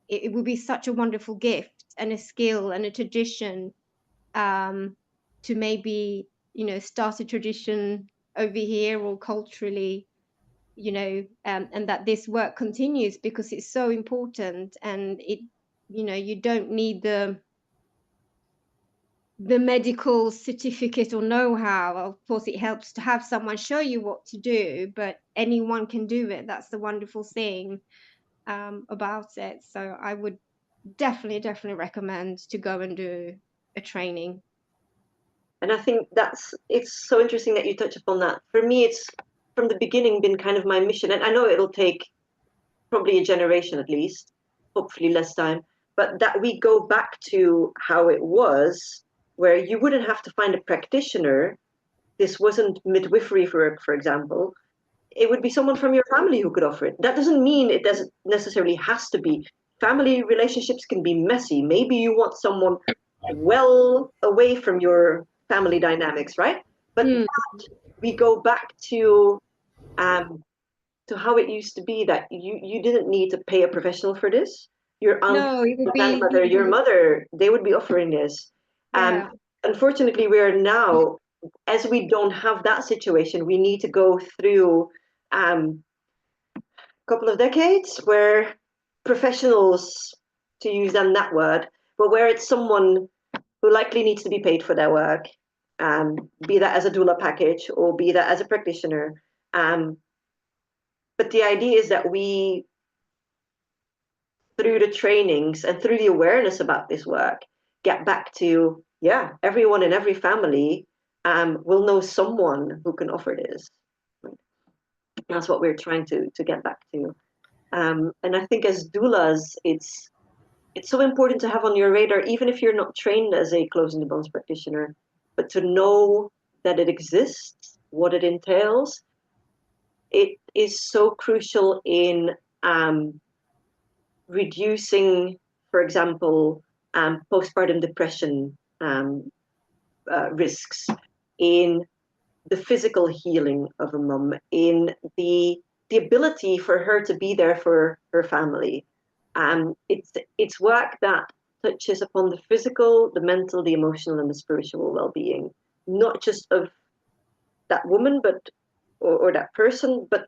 it will be such a wonderful gift and a skill and a tradition, to maybe start a tradition over here or culturally, and that this work continues, because it's so important. And you don't need the medical certificate or know-how. Of course, it helps to have someone show you what to do, but anyone can do it. That's the wonderful thing about it. So I would definitely recommend to go and do a training. And I think it's so interesting that you touch upon that. For me, it's from the beginning been kind of my mission, and I know it'll take probably a generation at least, hopefully less time, but that we go back to how it was, where you wouldn't have to find a practitioner. This wasn't midwifery, for example. It would be someone from your family who could offer it. That doesn't mean it doesn't necessarily has to be. Family relationships can be messy. Maybe you want someone well away from your family dynamics, right? But we go back to how it used to be, that you didn't need to pay a professional for this. Your aunt, No, it would your be, grandmother, your mother, they would be offering this. yeah. Unfortunately, we are now, as we don't have that situation, we need to go through a couple of decades where professionals, to use them that word, but where it's someone who likely needs to be paid for their work, be that as a doula package or be that as a practitioner. Um, but the idea is that we, through the trainings and through the awareness about this work, get back to, yeah, everyone in every family will know someone who can offer this. That's what we're trying to get back to. And I think as doulas, it's so important to have on your radar, even if you're not trained as a closing the bones practitioner, but to know that it exists, what it entails. It is so crucial in reducing, for example, postpartum depression risks, in the physical healing of a mum, in the ability for her to be there for her family. It's work that touches upon the physical, the mental, the emotional, and the spiritual well-being, not just of that woman, but or that person, but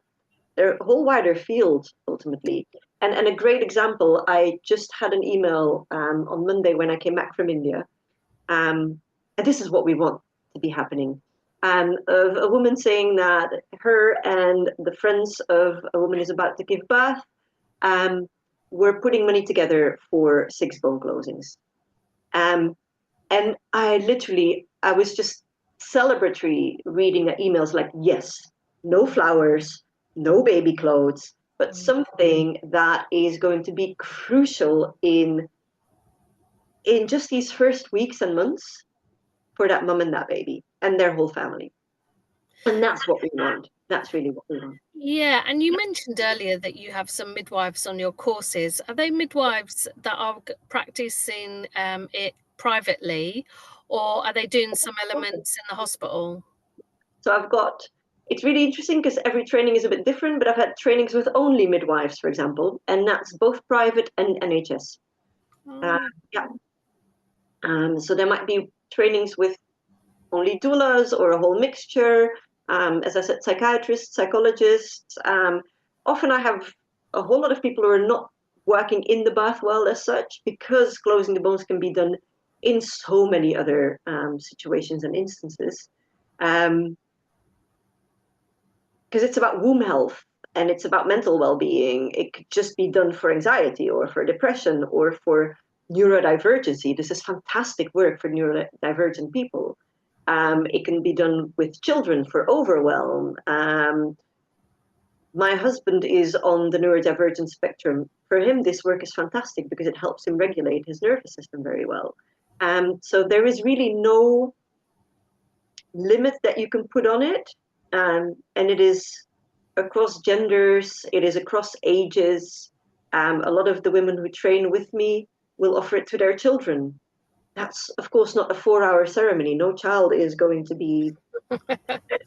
their whole wider field ultimately. And a great example, I just had an email on Monday when I came back from India, and this is what we want to be happening. Of a woman saying that her and the friends of a woman who's about to give birth were putting money together for 6 bone closings. And I was just celebratory reading the emails like, yes, no flowers, no baby clothes, but something that is going to be crucial in just these first weeks and months for that mum and that baby and their whole family. And that's what we want. That's really what we want. Yeah, and you mentioned earlier that you have some midwives on your courses. Are they midwives that are practicing it privately, or are they doing some elements in the hospital? So it's really interesting because every training is a bit different, but I've had trainings with only midwives, for example, and that's both private and NHS. Yeah. So there might be trainings with only doulas or a whole mixture. As I said, psychiatrists, psychologists. Often I have a whole lot of people who are not working in the birth world as such, because closing the bones can be done in so many other situations and instances. Because it's about womb health and it's about mental well-being. It could just be done for anxiety or for depression or for neurodivergency. This is fantastic work for neurodivergent people. It can be done with children for overwhelm. My husband is on the neurodivergent spectrum. For him, this work is fantastic because it helps him regulate his nervous system very well. So there is really no limit that you can put on it. And it is across genders, it is across ages. A lot of the women who train with me will offer it to their children. That's, of course, not a 4-hour ceremony. No child is going to be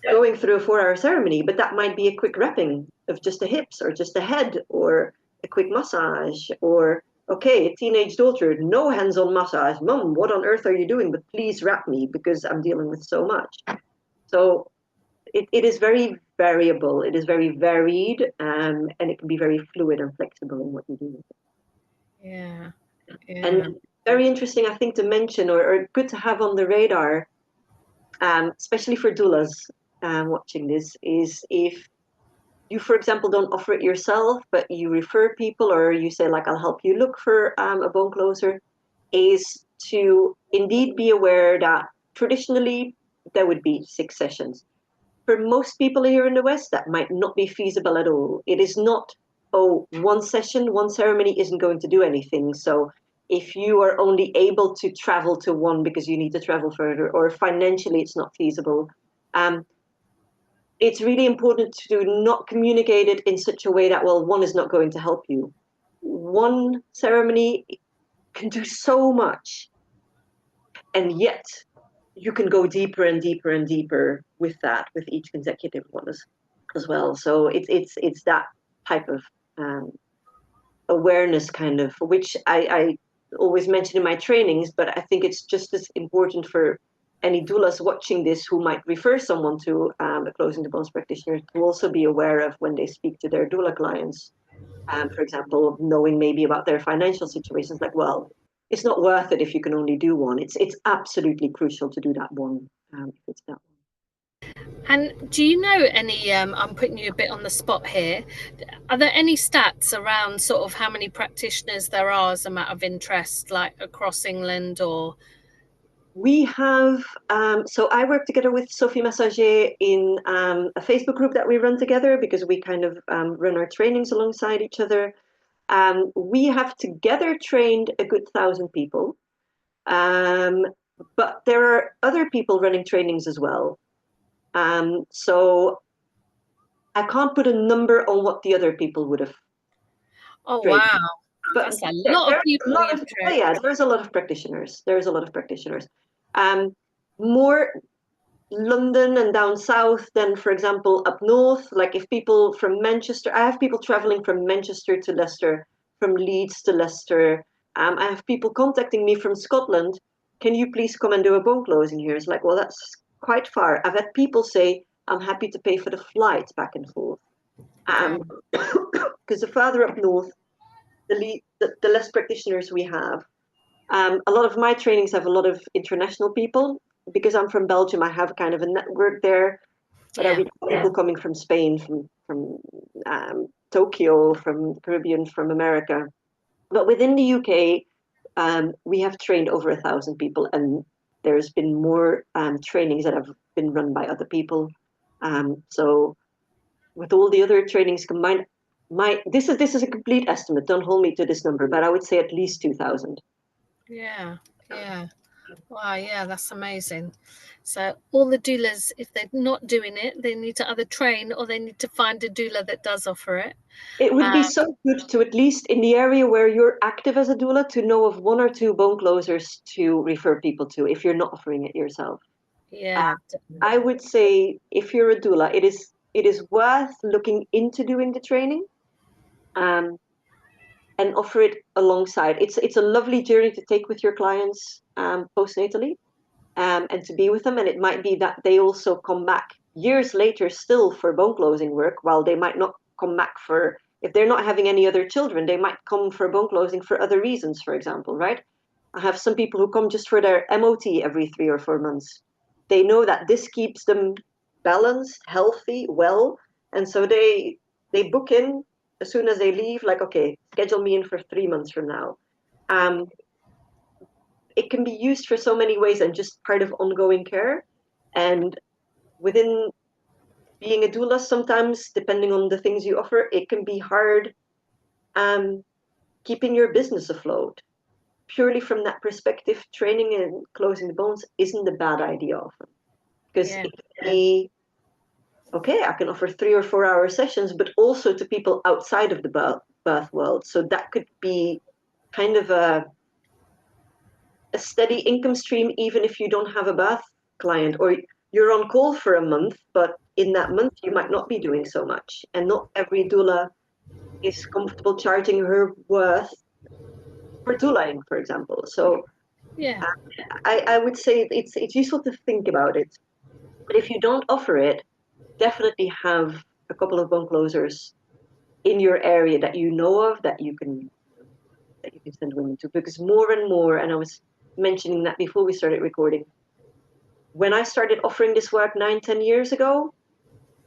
going through a 4-hour ceremony, but that might be a quick wrapping of just the hips or just the head, or a quick massage, or, okay, a teenage daughter, no hands-on massage. Mom, what on earth are you doing? But please wrap me because I'm dealing with so much. So it is very variable. It is very varied, and it can be very fluid and flexible in what you do with it. Yeah. And very interesting, I think, to mention, or good to have on the radar, especially for doulas watching this, is if you, for example, don't offer it yourself, but you refer people, or you say, like, I'll help you look for a bone closer, is to indeed be aware that traditionally there would be 6 sessions. For most people here in the West, that might not be feasible at all. It is not, oh, one session, one ceremony isn't going to do anything. So if you are only able to travel to one because you need to travel further, or financially it's not feasible, it's really important to not communicate it in such a way that, well, one is not going to help you. One ceremony can do so much and yet you can go deeper and deeper and deeper with that, with each consecutive one as well. So it's that type of awareness, kind of, which I always mention in my trainings, but I think it's just as important for any doulas watching this who might refer someone to a closing the bones practitioner to also be aware of when they speak to their doula clients. For example, knowing maybe about their financial situations, like, well, it's not worth it if you can only do one. It's absolutely crucial to do that one. If it's that one. And do you know any, I'm putting you a bit on the spot here, are there any stats around sort of how many practitioners there are as a matter of interest, like across England? Or We have, so I work together with Sophie Massager in a Facebook group that we run together because we kind of run our trainings alongside each other. We have together trained a good 1,000 people, but there are other people running trainings as well. So I can't put a number on what the other people would have oh trained. wow, But that's a lot of people you've trained. yeah, there's a lot of practitioners. There's a lot of practitioners. More London and down south than, for example, up north. Like if people from Manchester, I have people traveling from Manchester to Leicester, from Leeds to Leicester. I have people contacting me from Scotland. Can you please come and do a bone closing here? It's like, well, that's quite far. I've had people say, I'm happy to pay for the flight back and forth. Because the farther up north, the less practitioners we have. A lot of my trainings have a lot of international people. Because I'm from Belgium, I have kind of a network there. But I mean, people coming from Spain, from Tokyo, from the Caribbean, from America. But within the UK, we have trained over 1,000 people, and there's been more trainings that have been run by other people. So with all the other trainings combined, this is a complete estimate. Don't hold me to this number, but I would say at least 2,000. Yeah. Wow, yeah, that's amazing. So all the doulas, if they're not doing it, they need to either train or they need to find a doula that does offer it. It would be so good to, at least in the area where you're active as a doula, to know of 1 or 2 bone closers to refer people to if you're not offering it yourself. Yeah. I would say if you're a doula, it is worth looking into doing the training, and offer it alongside. It's a lovely journey to take with your clients postnatally, and to be with them. And it might be that they also come back years later still for bone closing work, while they might not come back for, if they're not having any other children, they might come for bone closing for other reasons, for example, right? I have some people who come just for their MOT every 3 or 4 months. They know that this keeps them balanced, healthy, well, and so they book in as soon as they leave, like, okay, schedule me in for 3 months from now. It can be used for so many ways and just part of ongoing care. And within being a doula, sometimes, depending on the things you offer, it can be hard keeping your business afloat. Purely from that perspective, training and closing the bones isn't a bad idea often. Because it can be, okay, I can offer 3 or 4 hour sessions, but also to people outside of the birth world. So that could be kind of a steady income stream, even if you don't have a birth client, or you're on call for a month, but in that month you might not be doing so much. And not every doula is comfortable charging her worth for doulaing, for example. So Yeah. I would say it's useful to think about it. But if you don't offer it, definitely have a couple of bone closers in your area that you know of, that you can send women to. Because more and more, and I was mentioning that before we started recording, when I started offering this work 9, 10 years ago,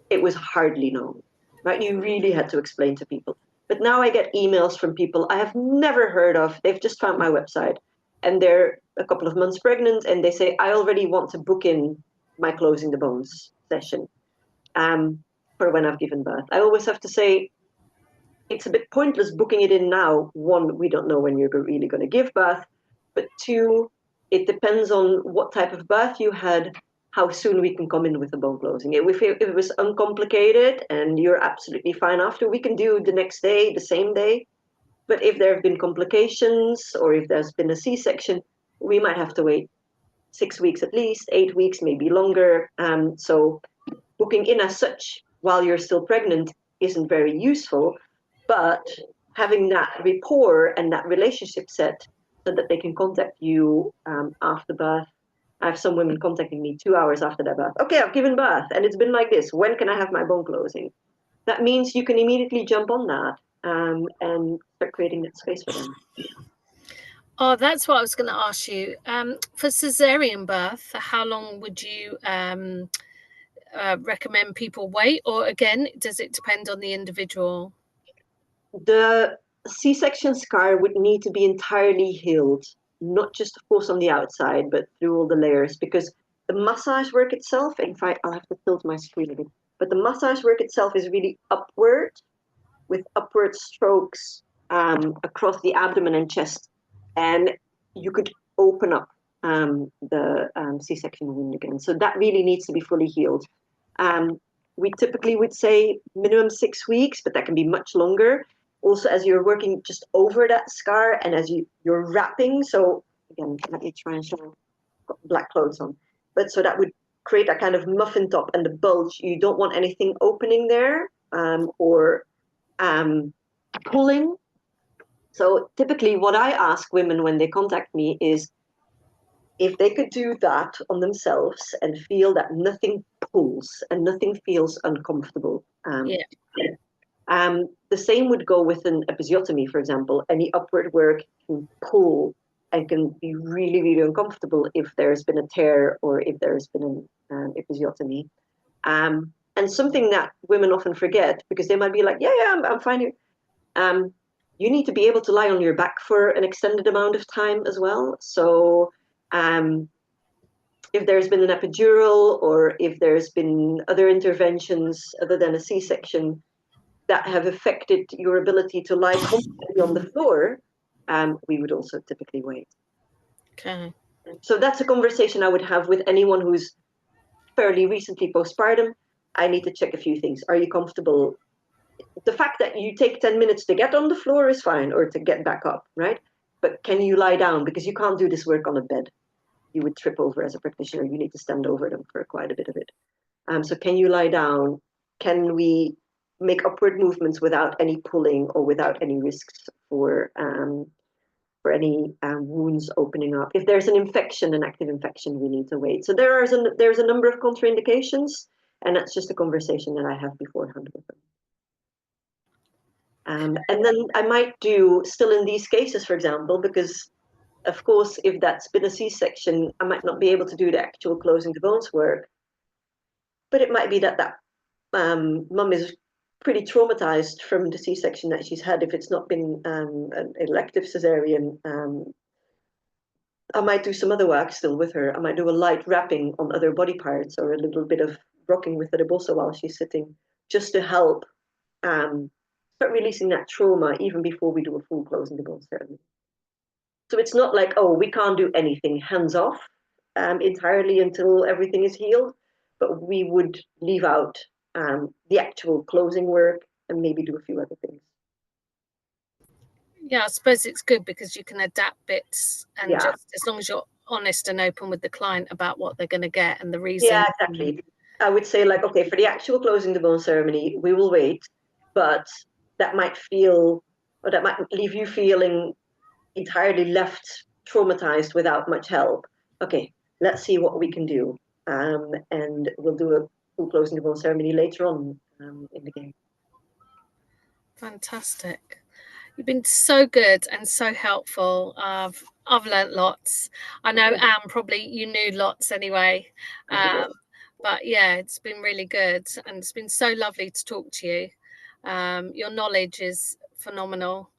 it was hardly known, right? You really had to explain to people. But now I get emails from people I have never heard of. They've just found my website and they're a couple of months pregnant, and they say, I already want to book in my closing the bones session for when I've given birth. I always have to say, it's a bit pointless booking it in now. 1, we don't know when you're really going to give birth. But 2, it depends on what type of birth you had, how soon we can come in with the bone closing. If it was uncomplicated and you're absolutely fine after, we can do the next day, the same day. But if there have been complications or if there's been a C-section, we might have to wait 6 weeks at least, 8 weeks, maybe longer. So booking in as such while you're still pregnant isn't very useful, but having that rapport and that relationship set so that they can contact you after birth. I have some women contacting me 2 hours after their birth. Okay, I've given birth and it's been like this. When can I have my bone closing? That means you can immediately jump on that and start creating that space for them. Oh, that's what I was going to ask you. For cesarean birth, how long would you recommend people wait? Or again, does it depend on the individual? The C-section scar would need to be entirely healed, not just, of course, on the outside, but through all the layers, because the massage work itself, in fact, I'll have to tilt my screen a bit, but the massage work itself is really upward, with upward strokes across the abdomen and chest. And you could open up the C-section wound again. So that really needs to be fully healed. We typically would say minimum 6 weeks, but that can be much longer. Also, as you're working just over that scar and as you're wrapping, so again, let me try and show, I've got black clothes on, but so that would create a kind of muffin top and the bulge. You don't want anything opening there or pulling. So typically what I ask women when they contact me is if they could do that on themselves and feel that nothing pulls and nothing feels uncomfortable. The same would go with an episiotomy, for example. Any upward work can pull and can be really, really uncomfortable if there's been a tear or if there's been an episiotomy. And something that women often forget, because they might be like, yeah, I'm fine here. You need to be able to lie on your back for an extended amount of time as well. So if there's been an epidural or if there's been other interventions other than a C-section that have affected your ability to lie comfortably on the floor, we would also typically wait. Okay. So that's a conversation I would have with anyone who's fairly recently postpartum. I need to check a few things. Are you comfortable? The fact that you take 10 minutes to get on the floor is fine, or to get back up, right? But can you lie down? Because you can't do this work on a bed. You would trip over as a practitioner. You need to stand over them for quite a bit of it. So can you lie down? Can we make upward movements without any pulling or without any risks for any wounds opening up? If there's an infection, an active infection, we need to wait. So there's a number of contraindications, and that's just a conversation that I have beforehand with them. And then I might do, still in these cases, for example, because of course, if that's been a C-section, I might not be able to do the actual closing the bones work. But it might be that mum is pretty traumatized from the C-section that she's had. If it's not been an elective cesarean, I might do some other work still with her. I might do a light wrapping on other body parts or a little bit of rocking with the rebozo while she's sitting, just to help start releasing that trauma even before we do a full closing the bone ceremony. So it's not like, oh, we can't do anything, hands off entirely until everything is healed, but we would leave out the actual closing work and maybe do a few other things. Yeah, I suppose it's good because you can adapt bits and Yeah. just as long as you're honest and open with the client about what they're going to get and the reason. Yeah, exactly. I would say like, okay, for the actual closing the bone ceremony, we will wait, but that might leave you feeling entirely left traumatized without much help. Okay, let's see what we can do. And we'll do a full closing the bone ceremony later on in the game. Fantastic. You've been so good and so helpful. I've learnt lots. I know Anne, probably you knew lots anyway. But yeah, it's been really good and it's been so lovely to talk to you. Your knowledge is phenomenal.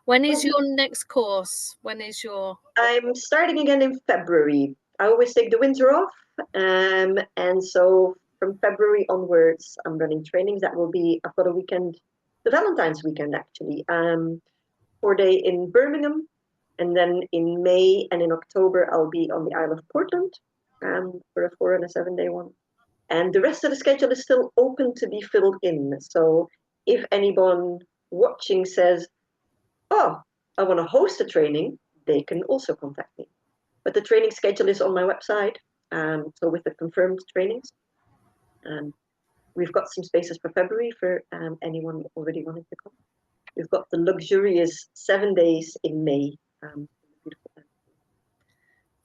When is your next course? I'm starting again in February. I always take the winter off. And so from February onwards, I'm running trainings. I've got a weekend, the Valentine's weekend actually, 4-day in Birmingham. And then in May and in October, I'll be on the Isle of Portland for a 4 and a 7-day one. And the rest of the schedule is still open to be filled in. So if anyone watching says, oh, I want to host a training, they can also contact me. But the training schedule is on my website, so with the confirmed trainings. We've got some spaces for February for anyone already wanting to come. We've got the luxurious 7 days in May.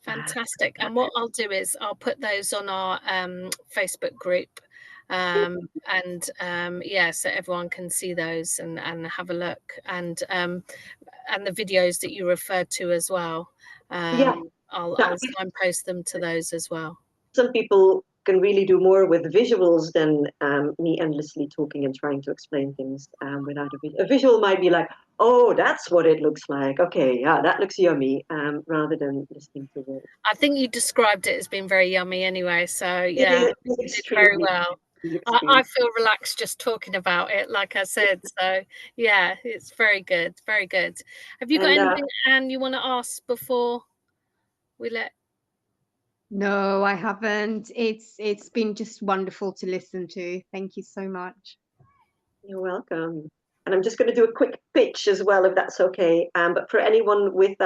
Fantastic. And what I'll do is I'll put those on our Facebook group. Yeah, so everyone can see those and have a look, and the videos that you referred to as well. I'll signpost them to those as well. Some people can really do more with visuals than me endlessly talking and trying to explain things without a visual. A visual might be like, oh, that's what it looks like. Okay, yeah, that looks yummy, rather than listening to it. I think you described it as being very yummy anyway, so yeah, you did very well. I feel relaxed just talking about it, like I said. So yeah, it's very good, very good. Have you got anything, Anne, you want to ask before we let? No, I haven't. It's been just wonderful to listen to. Thank you so much. You're welcome. And I'm just going to do a quick pitch as well, if that's okay. But for anyone with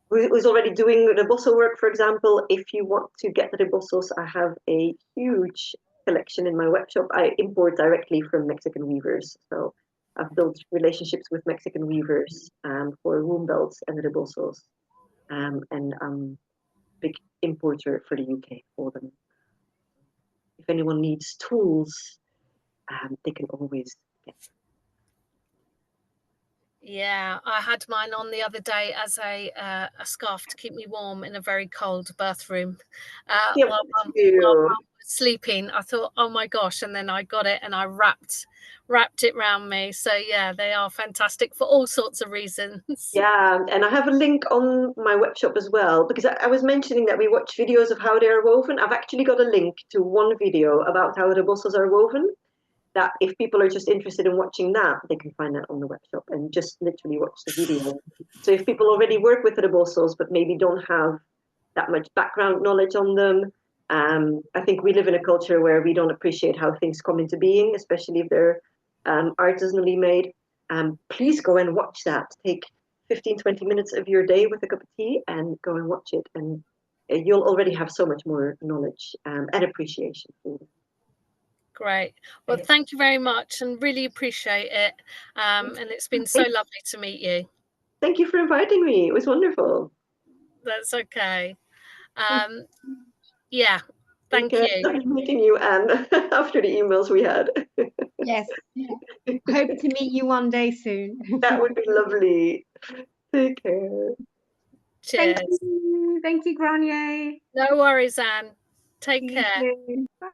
who's already doing rebozo work, for example, if you want to get the rebozos, I have a huge collection in my web shop. I import directly from Mexican weavers. So I've built relationships with Mexican weavers for womb belts and rebozos. And I'm a big importer for the UK for them. If anyone needs tools, they can always get them. Yeah, I had mine on the other day as a scarf to keep me warm in a very cold bathroom while Mum was sleeping. I thought, oh my gosh, and then I got it and I wrapped it around me. So yeah, they are fantastic for all sorts of reasons. Yeah, and I have a link on my web shop as well, because I was mentioning that we watch videos of how they're woven. I've actually got a link to one video about how rebozos are woven, that if people are just interested in watching that, they can find that on the web shop and just literally watch the video. So if people already work with rebozos but maybe don't have that much background knowledge on them, I think we live in a culture where we don't appreciate how things come into being, especially if they're artisanally made. Please go and watch that. Take 15-20 minutes of your day with a cup of tea and go and watch it, and you'll already have so much more knowledge and appreciation for them. Great. Well, thank you very much and really appreciate it. And it's been so lovely to meet you. Thank you for inviting me. It was wonderful. That's okay. Yeah, thank you. Lovely meeting you, Anne, after the emails we had. Yes. Hope to meet you one day soon. That would be lovely. Take care. Cheers. Thank you, Granier. No worries, Anne. Take care. Bye.